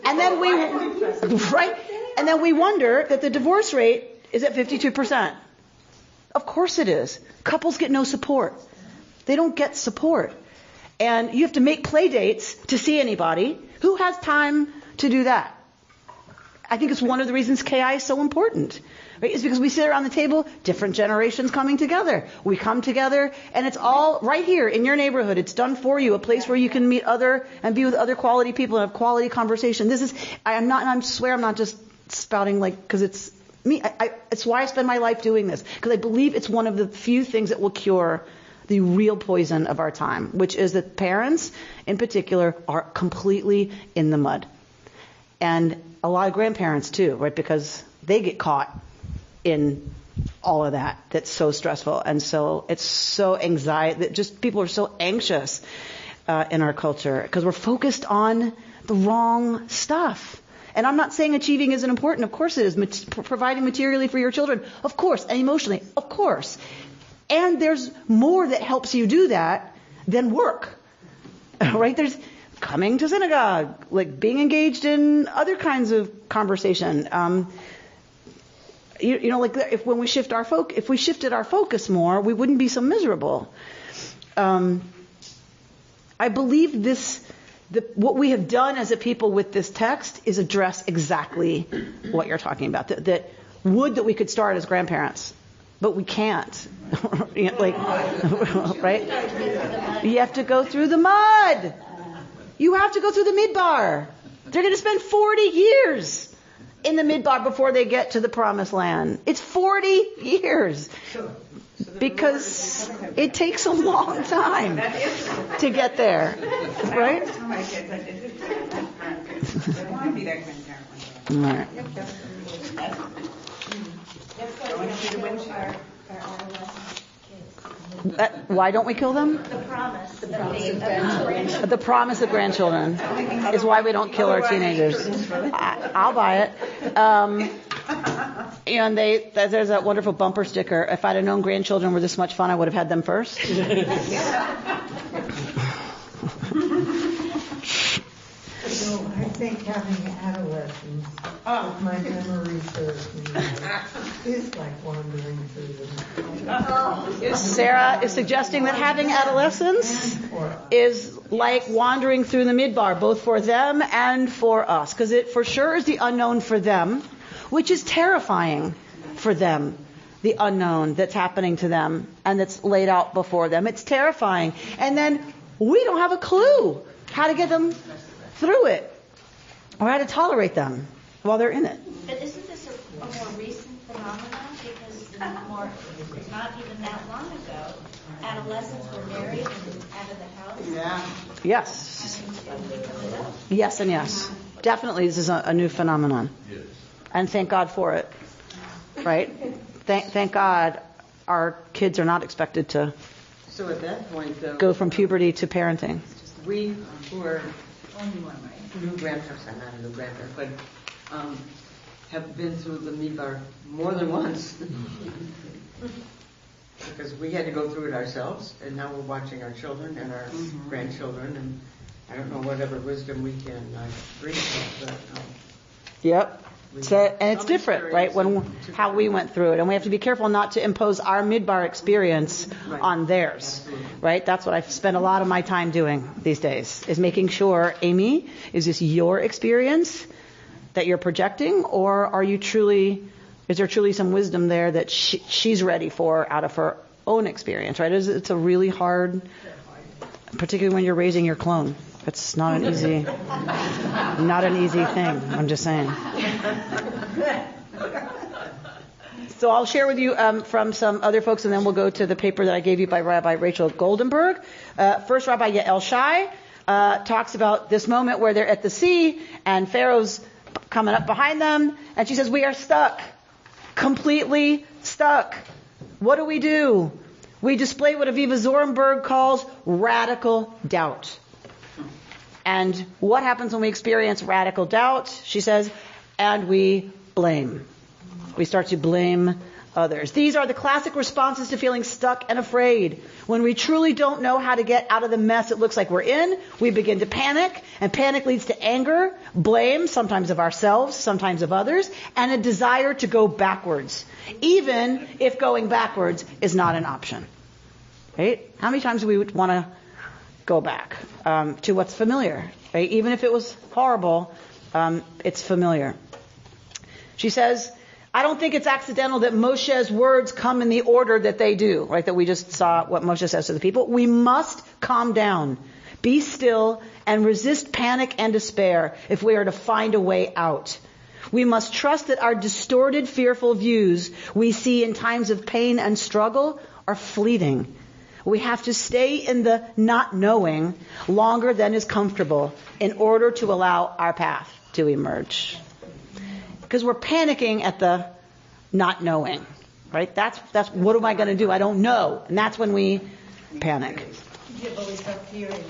And then we wonder that the divorce rate is at 52%. Of course it is. Couples get no support. They don't get support. And you have to make play dates to see anybody. Who has time to do that? I think it's one of the reasons KI is so important. Right? It's because we sit around the table, different generations coming together. We come together, and it's all right here in your neighborhood. It's done for you, a place where you can meet and be with other quality people and have quality conversation. I swear I'm not just spouting because it's me. It's why I spend my life doing this, because I believe it's one of the few things that will cure the real poison of our time, which is that parents, in particular, are completely in the mud. And a lot of grandparents, too, right? Because they get caught in all of that. That's so stressful. And so it's so anxiety, that just people are so anxious in our culture because we're focused on the wrong stuff. And I'm not saying achieving isn't important. Of course it is. Providing materially for your children, of course. And emotionally, of course. And there's more that helps you do that than work, right? There's coming to synagogue, being engaged in other kinds of conversation. If we shifted our focus more, we wouldn't be so miserable. I believe what we have done as a people with this text is address exactly what you're talking about. That we could start as grandparents. but we can't. Like, right? You have to go through the mud. You have to go through the midbar. They're going to spend 40 years in the midbar before they get to the promised land. It's 40 years. Because it takes a long time to get there. Right? Right. Why don't we kill them? The promise of grandchildren is why we don't kill our teenagers. I'll buy it. And there's that wonderful bumper sticker. If I'd have known grandchildren were this much fun, I would have had them first. So I think having adolescence, if my memory serves me, is like wandering through the. Sarah is suggesting that having adolescence is like wandering through the midbar, both for them and for us, because it for sure is the unknown for them, which is terrifying for them. The unknown that's happening to them and that's laid out before them. It's terrifying. And then we don't have a clue how to get them through it or how to tolerate them while they're in it. But isn't this a more recent phenomenon? Because not even that long ago, adolescents were married and out of the house. Yeah. Yes. Yes and yes. Definitely this is a new phenomenon. Yes. And thank God for it. Right? Thank God our kids are not expected to So at that point, though, go from puberty to parenting. We who are new grandparents, I'm not a new grandparent, but have been through the midbar more than once. Because we had to go through it ourselves, and now we're watching our children and our grandchildren, and I don't know whatever wisdom we can bring to that, but Yep. So, and it's different, right? How we went through it, and we have to be careful not to impose our midbar experience on theirs, right? That's what I spend a lot of my time doing these days, is making sure, Amy, is this your experience that you're projecting, or is there truly some wisdom there that she's ready for out of her own experience, right? It's a really hard, particularly when you're raising your clone. It's not an easy thing. I'm just saying. So I'll share with you from some other folks, and then we'll go to the paper that I gave you by Rabbi Rachel Goldenberg. First, Rabbi Yael Shai talks about this moment where they're at the sea, and Pharaoh's coming up behind them, and she says, "We are stuck, completely stuck. What do? We display what Aviva Zornberg calls radical doubt." And what happens when we experience radical doubt? She says, and we blame. We start to blame others. These are the classic responses to feeling stuck and afraid. When we truly don't know how to get out of the mess it looks like we're in, we begin to panic, and panic leads to anger, blame, sometimes of ourselves, sometimes of others, and a desire to go backwards, even if going backwards is not an option. Right? How many times do we want to go back to what's familiar, right? Even if it was horrible, it's familiar. She says, I don't think it's accidental that Moshe's words come in the order that they do, right? That we just saw what Moshe says to the people. We must calm down, be still, and resist panic and despair if we are to find a way out. We must trust that our distorted, fearful views we see in times of pain and struggle are fleeting. We have to stay in the not knowing longer than is comfortable in order to allow our path to emerge. Because we're panicking at the not knowing, right? That's what am I going to do? I don't know. And that's when we panic. Yeah, but we start fearing.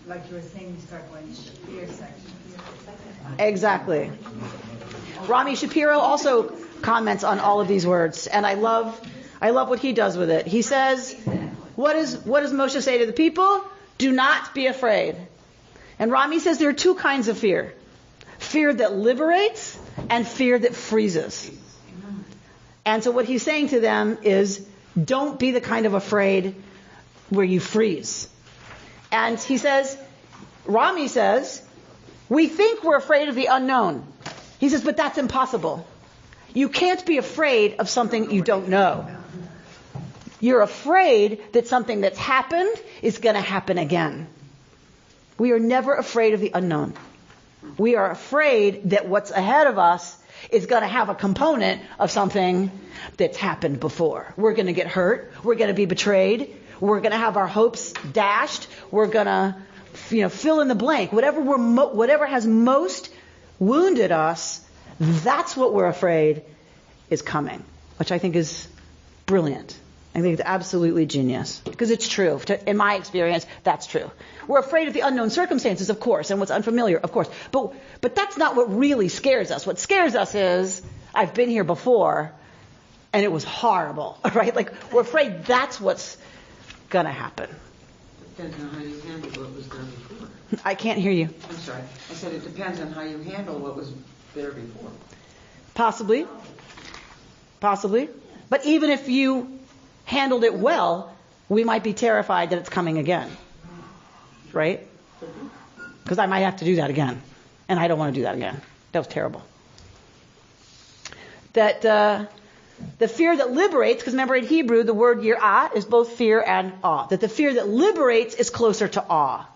Like you were saying, you start going to the fear section. Exactly. Rami Shapiro also comments on all of these words, and I love what he does with it. He says, what does Moshe say to the people? Do not be afraid. And Rami says there are two kinds of fear. Fear that liberates and fear that freezes. And so what he's saying to them is, don't be the kind of afraid where you freeze. And he says, Rami says, we think we're afraid of the unknown. He says, but that's impossible. You can't be afraid of something you don't know. You're afraid that something that's happened is going to happen again. We are never afraid of the unknown. We are afraid that what's ahead of us is going to have a component of something that's happened before. We're going to get hurt. We're going to be betrayed. We're going to have our hopes dashed. We're going to, fill in the blank. Whatever has most wounded us, that's what we're afraid is coming, which I think is brilliant. I think it's absolutely genius because it's true. In my experience, that's true. We're afraid of the unknown circumstances, of course, and what's unfamiliar, of course. But that's not what really scares us. What scares us is, I've been here before, and it was horrible, right? Like, we're afraid that's what's going to happen. Depends on how you handle what was there before. I can't hear you. I'm sorry. I said it depends on how you handle what was there before. Possibly. But even if you handled it well, we might be terrified that it's coming again. Right? Because I might have to do that again. And I don't want to do that again. That was terrible. That the fear that liberates, because remember in Hebrew the word yirah is both fear and awe. That the fear that liberates is closer to awe.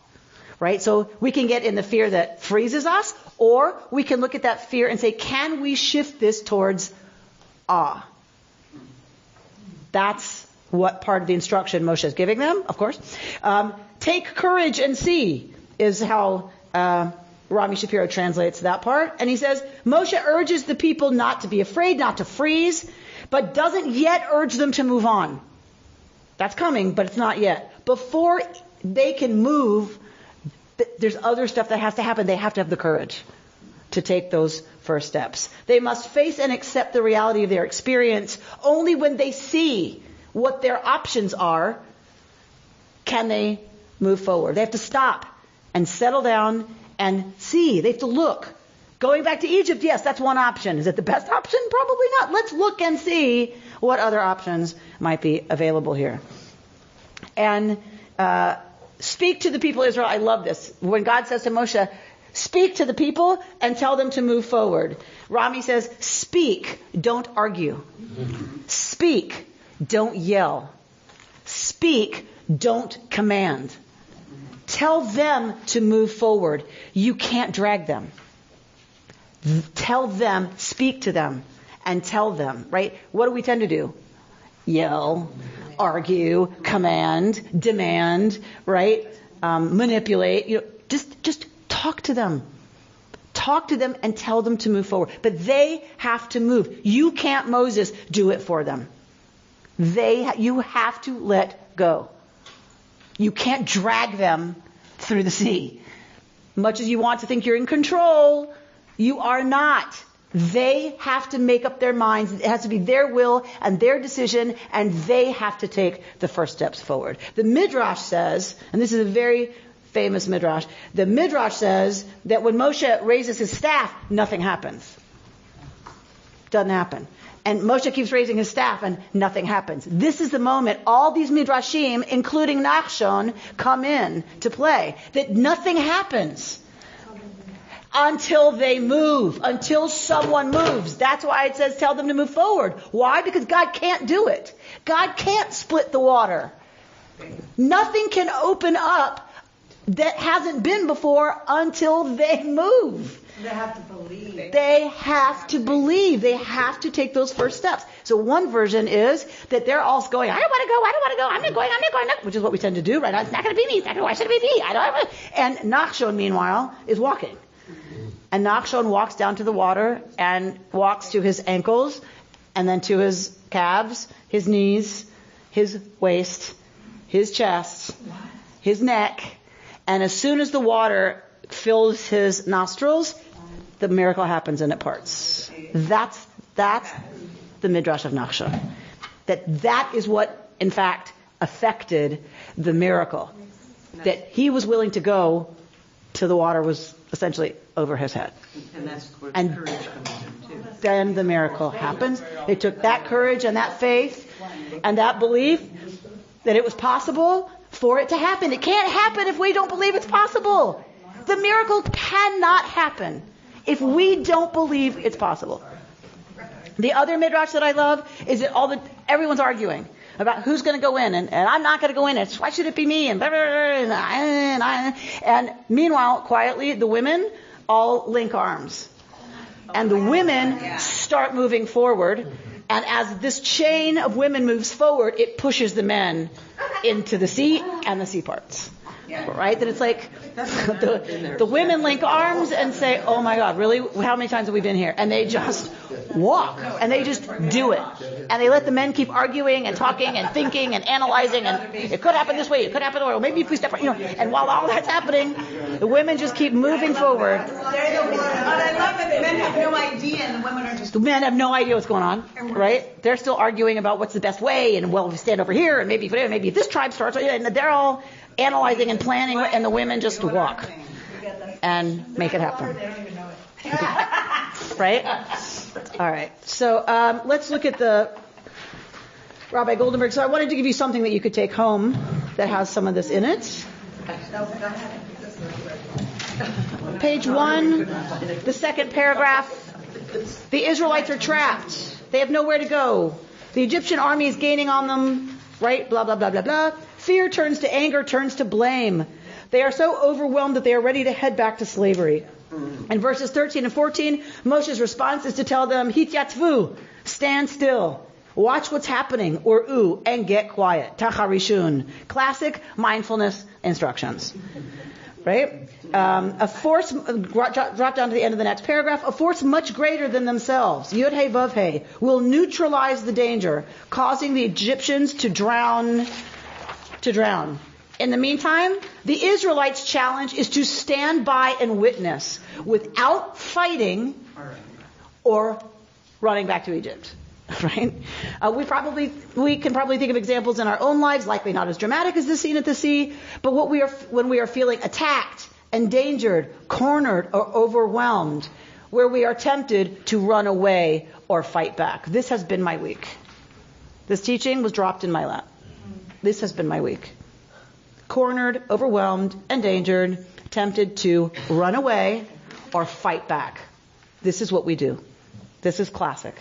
Right? So we can get in the fear that freezes us, or we can look at that fear and say, can we shift this towards awe? That's what part of the instruction Moshe is giving them, of course. Take courage and see is how Rami Shapiro translates that part. And he says, Moshe urges the people not to be afraid, not to freeze, but doesn't yet urge them to move on. That's coming, but it's not yet. Before they can move, there's other stuff that has to happen. They have to have the courage to take those first steps. They must face and accept the reality of their experience. Only when they see what their options are can they move forward. They have to stop and settle down and see. They have to look. Going back to Egypt, yes, that's one option. Is it the best option? Probably not. Let's look and see what other options might be available here. And speak to the people of Israel. I love this. When God says to Moshe, speak to the people and tell them to move forward. Rami says, speak, don't argue. Speak, don't yell. Speak, don't command. Tell them to move forward. You can't drag them. Tell them, speak to them, and tell them, right? What do we tend to do? Yell, argue, command, demand, right? Manipulate. Just talk to them. Talk to them and tell them to move forward. But they have to move. You can't, Moses, do it for them. You have to let go. You can't drag them through the sea. Much as you want to think you're in control, you are not. They have to make up their minds. It has to be their will and their decision, and they have to take the first steps forward. The Midrash says, and this is a very famous Midrash, the Midrash says that when Moshe raises his staff, nothing happens. Doesn't happen. And Moshe keeps raising his staff and nothing happens. This is the moment all these Midrashim, including Nachshon, come in to play. That nothing happens until they move, until someone moves. That's why it says tell them to move forward. Why? Because God can't do it. God can't split the water. Nothing can open up that hasn't been before until they move. They have to believe. They have to believe. They have to take those first steps. So one version is that they're all going, I don't want to go, I'm not going, which is what we tend to do, right? It's not going to be me. Why should it be me? And Nachshon, meanwhile, is walking. And Nachshon walks down to the water and walks to his ankles and then to his calves, his knees, his waist, his chest, his neck. And as soon as the water fills his nostrils, the miracle happens and it parts. That's the Midrash of Nachshon. That is what, in fact, affected the miracle. That he was willing to go till the water was essentially over his head. And that's where the courage comes in too. Then the miracle happens. It took that courage and that faith and that belief that it was possible for it to happen. It can't happen if we don't believe it's possible. The miracle cannot happen if we don't believe it's possible. The other midrash that I love is that everyone's arguing about who's going to go in, and I'm not going to go in, and why should it be me, and blah, blah, blah, and meanwhile, quietly, the women all link arms. And the women start moving forward, and as this chain of women moves forward, it pushes the men into the sea, and the sea parts. Right? That it's like the women link arms and say, oh my God, really? How many times have we been here? And they just walk, and they just do it. And they let the men keep arguing and talking and thinking and analyzing, and it could happen this way, it could happen that way, or maybe if we step right, and while all that's happening, the women just keep moving forward. But I love that the men have no idea and the women are just... The men have no idea what's going on, right? They're still arguing about what's the best way, and well, if we stand over here, and maybe if this tribe starts, and they're all analyzing and planning, and the women just walk and make it happen. Right? All right. So let's look at the Rabbi Goldenberg. So I wanted to give you something that you could take home that has some of this in it. Page 1, the second paragraph. The Israelites are trapped. They have nowhere to go. The Egyptian army is gaining on them. Right? Blah, blah, blah, blah, blah. Fear turns to anger, turns to blame. They are so overwhelmed that they are ready to head back to slavery. In verses 13 and 14, Moshe's response is to tell them, Hityatvu, stand still. Watch what's happening, or and get quiet. Tacharishun. Classic mindfulness instructions. Right? A force, drop down to the end of the next paragraph, a force much greater than themselves, Yud-He Vav-He, will neutralize the danger, causing the Egyptians to drown. In the meantime, the Israelites' challenge is to stand by and witness without fighting or running back to Egypt. Right? We can probably think of examples in our own lives, likely not as dramatic as this scene at the sea, but when we are feeling attacked, endangered, cornered, or overwhelmed, where we are tempted to run away or fight back. This has been my week. This teaching was dropped in my lap. This has been my week. Cornered, overwhelmed, endangered, tempted to run away or fight back. This is what we do. This is classic.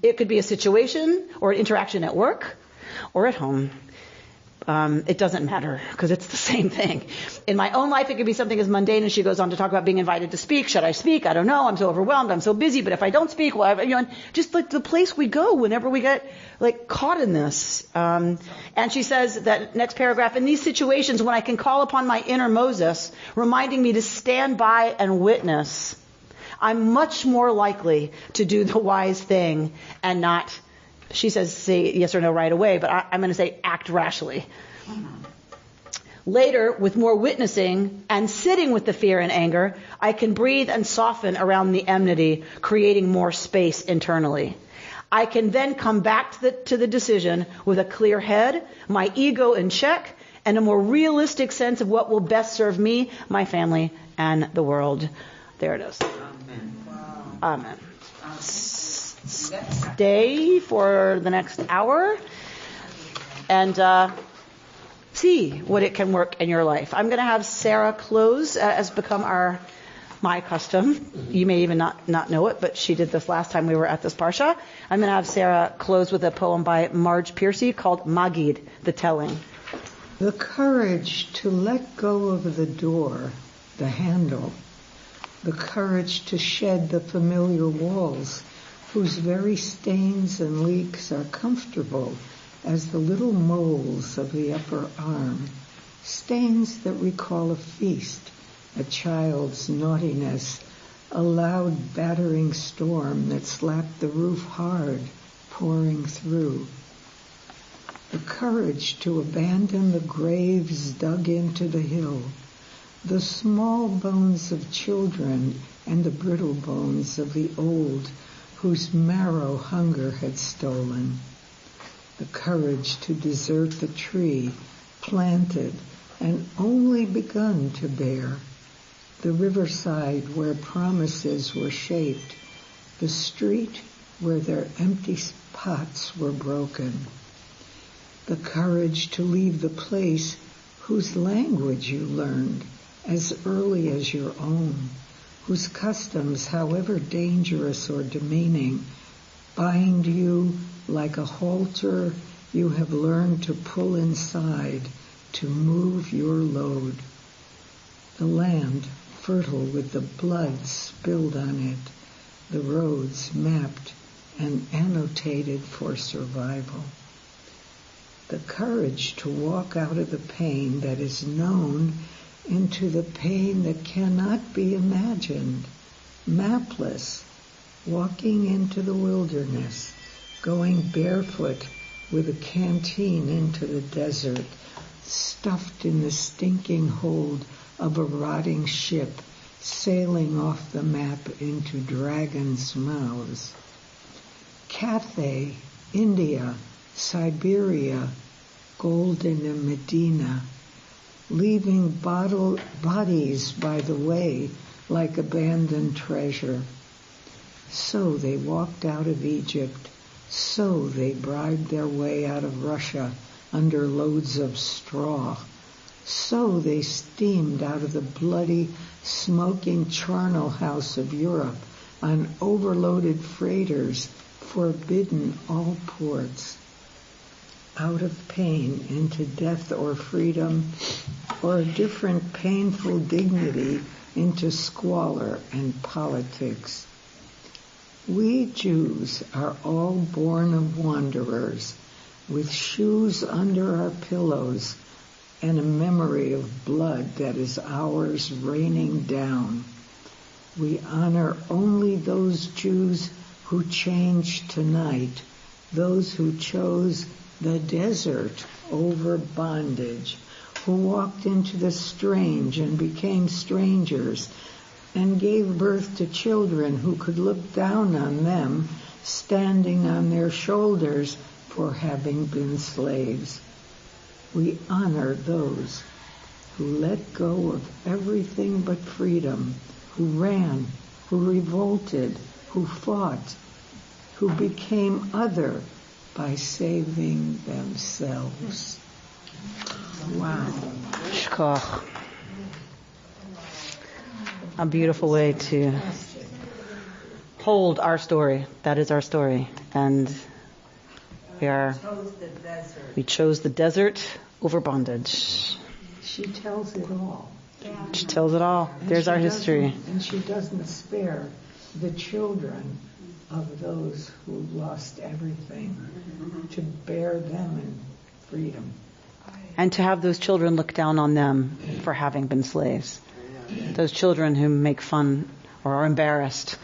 It could be a situation or an interaction at work or at home. It doesn't matter because it's the same thing. In my own life, it could be something as mundane as she goes on to talk about being invited to speak. Should I speak? I don't know. I'm so overwhelmed. I'm so busy. But if I don't speak, well, just like the place we go whenever we get caught in this. And she says that next paragraph, in these situations when I can call upon my inner Moses, reminding me to stand by and witness, I'm much more likely to do the wise thing and not, she says, say yes or no right away, but I'm going to say act rashly. Later, with more witnessing and sitting with the fear and anger, I can breathe and soften around the enmity, creating more space internally. I can then come back to the decision with a clear head, my ego in check, and a more realistic sense of what will best serve me, my family, and the world. There it is. Amen. Stay for the next hour and see what it can work in your life. I'm going to have Sarah close, as become my custom. You may even not know it, but she did this last time we were at this Parsha. I'm going to have Sarah close with a poem by Marge Piercy called Magid, the Telling. The courage to let go of the door, the handle, the courage to shed the familiar walls whose very stains and leaks are comfortable as the little moles of the upper arm, stains that recall a feast, a child's naughtiness, a loud battering storm that slapped the roof hard, pouring through. The courage to abandon the graves dug into the hill, the small bones of children and the brittle bones of the old whose marrow hunger had stolen. The courage to desert the tree planted and only begun to bear, the riverside where promises were shaped, the street where their empty pots were broken. The courage to leave the place whose language you learned as early as your own, whose customs, however dangerous or demeaning, bind you like a halter you have learned to pull inside to move your load. The land fertile with the blood spilled on it, the roads mapped and annotated for survival. The courage to walk out of the pain that is known into the pain that cannot be imagined, mapless, walking into the wilderness, going barefoot with a canteen into the desert, stuffed in the stinking hold of a rotting ship, sailing off the map into dragons' mouths. Cathay, India, Siberia, Golden Medina, leaving bodies by the way like abandoned treasure. So they walked out of Egypt. So they bribed their way out of Russia under loads of straw. So they steamed out of the bloody, smoking charnel house of Europe on overloaded freighters, forbidden all ports. Out of pain into death or freedom, or a different painful dignity into squalor and politics. We Jews are all born of wanderers, with shoes under our pillows and a memory of blood that is ours raining down. We honor only those Jews who changed tonight, those who chose the desert over bondage, who walked into the strange and became strangers, and gave birth to children who could look down on them, standing on their shoulders for having been slaves. We honor those who let go of everything but freedom, who ran, who revolted, who fought, who became other by saving themselves. Wow. Shkoch. A beautiful way to hold our story. That is our story. And we chose the desert over bondage. She tells it all. Yeah. She tells it all. There's our history. And she doesn't spare the children of those who lost everything, to bear them in freedom. And to have those children look down on them for having been slaves. Those children who make fun or are embarrassed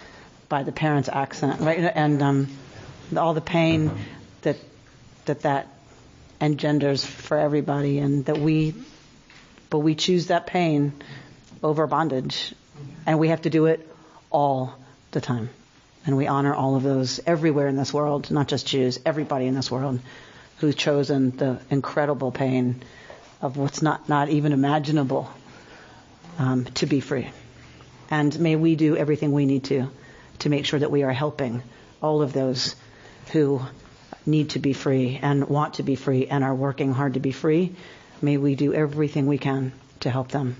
by the parents' accent, right? And all the pain that engenders for everybody, and but we choose that pain over bondage, and we have to do it all the time. And we honor all of those everywhere in this world, not just Jews, everybody in this world who's chosen the incredible pain of what's not even imaginable to be free. And may we do everything we need to make sure that we are helping all of those who need to be free and want to be free and are working hard to be free. May we do everything we can to help them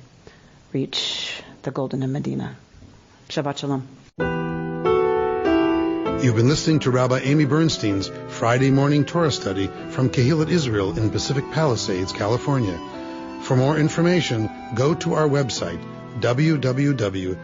reach the Golden Medina. Shabbat Shalom. You've been listening to Rabbi Amy Bernstein's Friday morning Torah study from Kehillat Israel in Pacific Palisades, California. For more information, go to our website, www.ourki.org.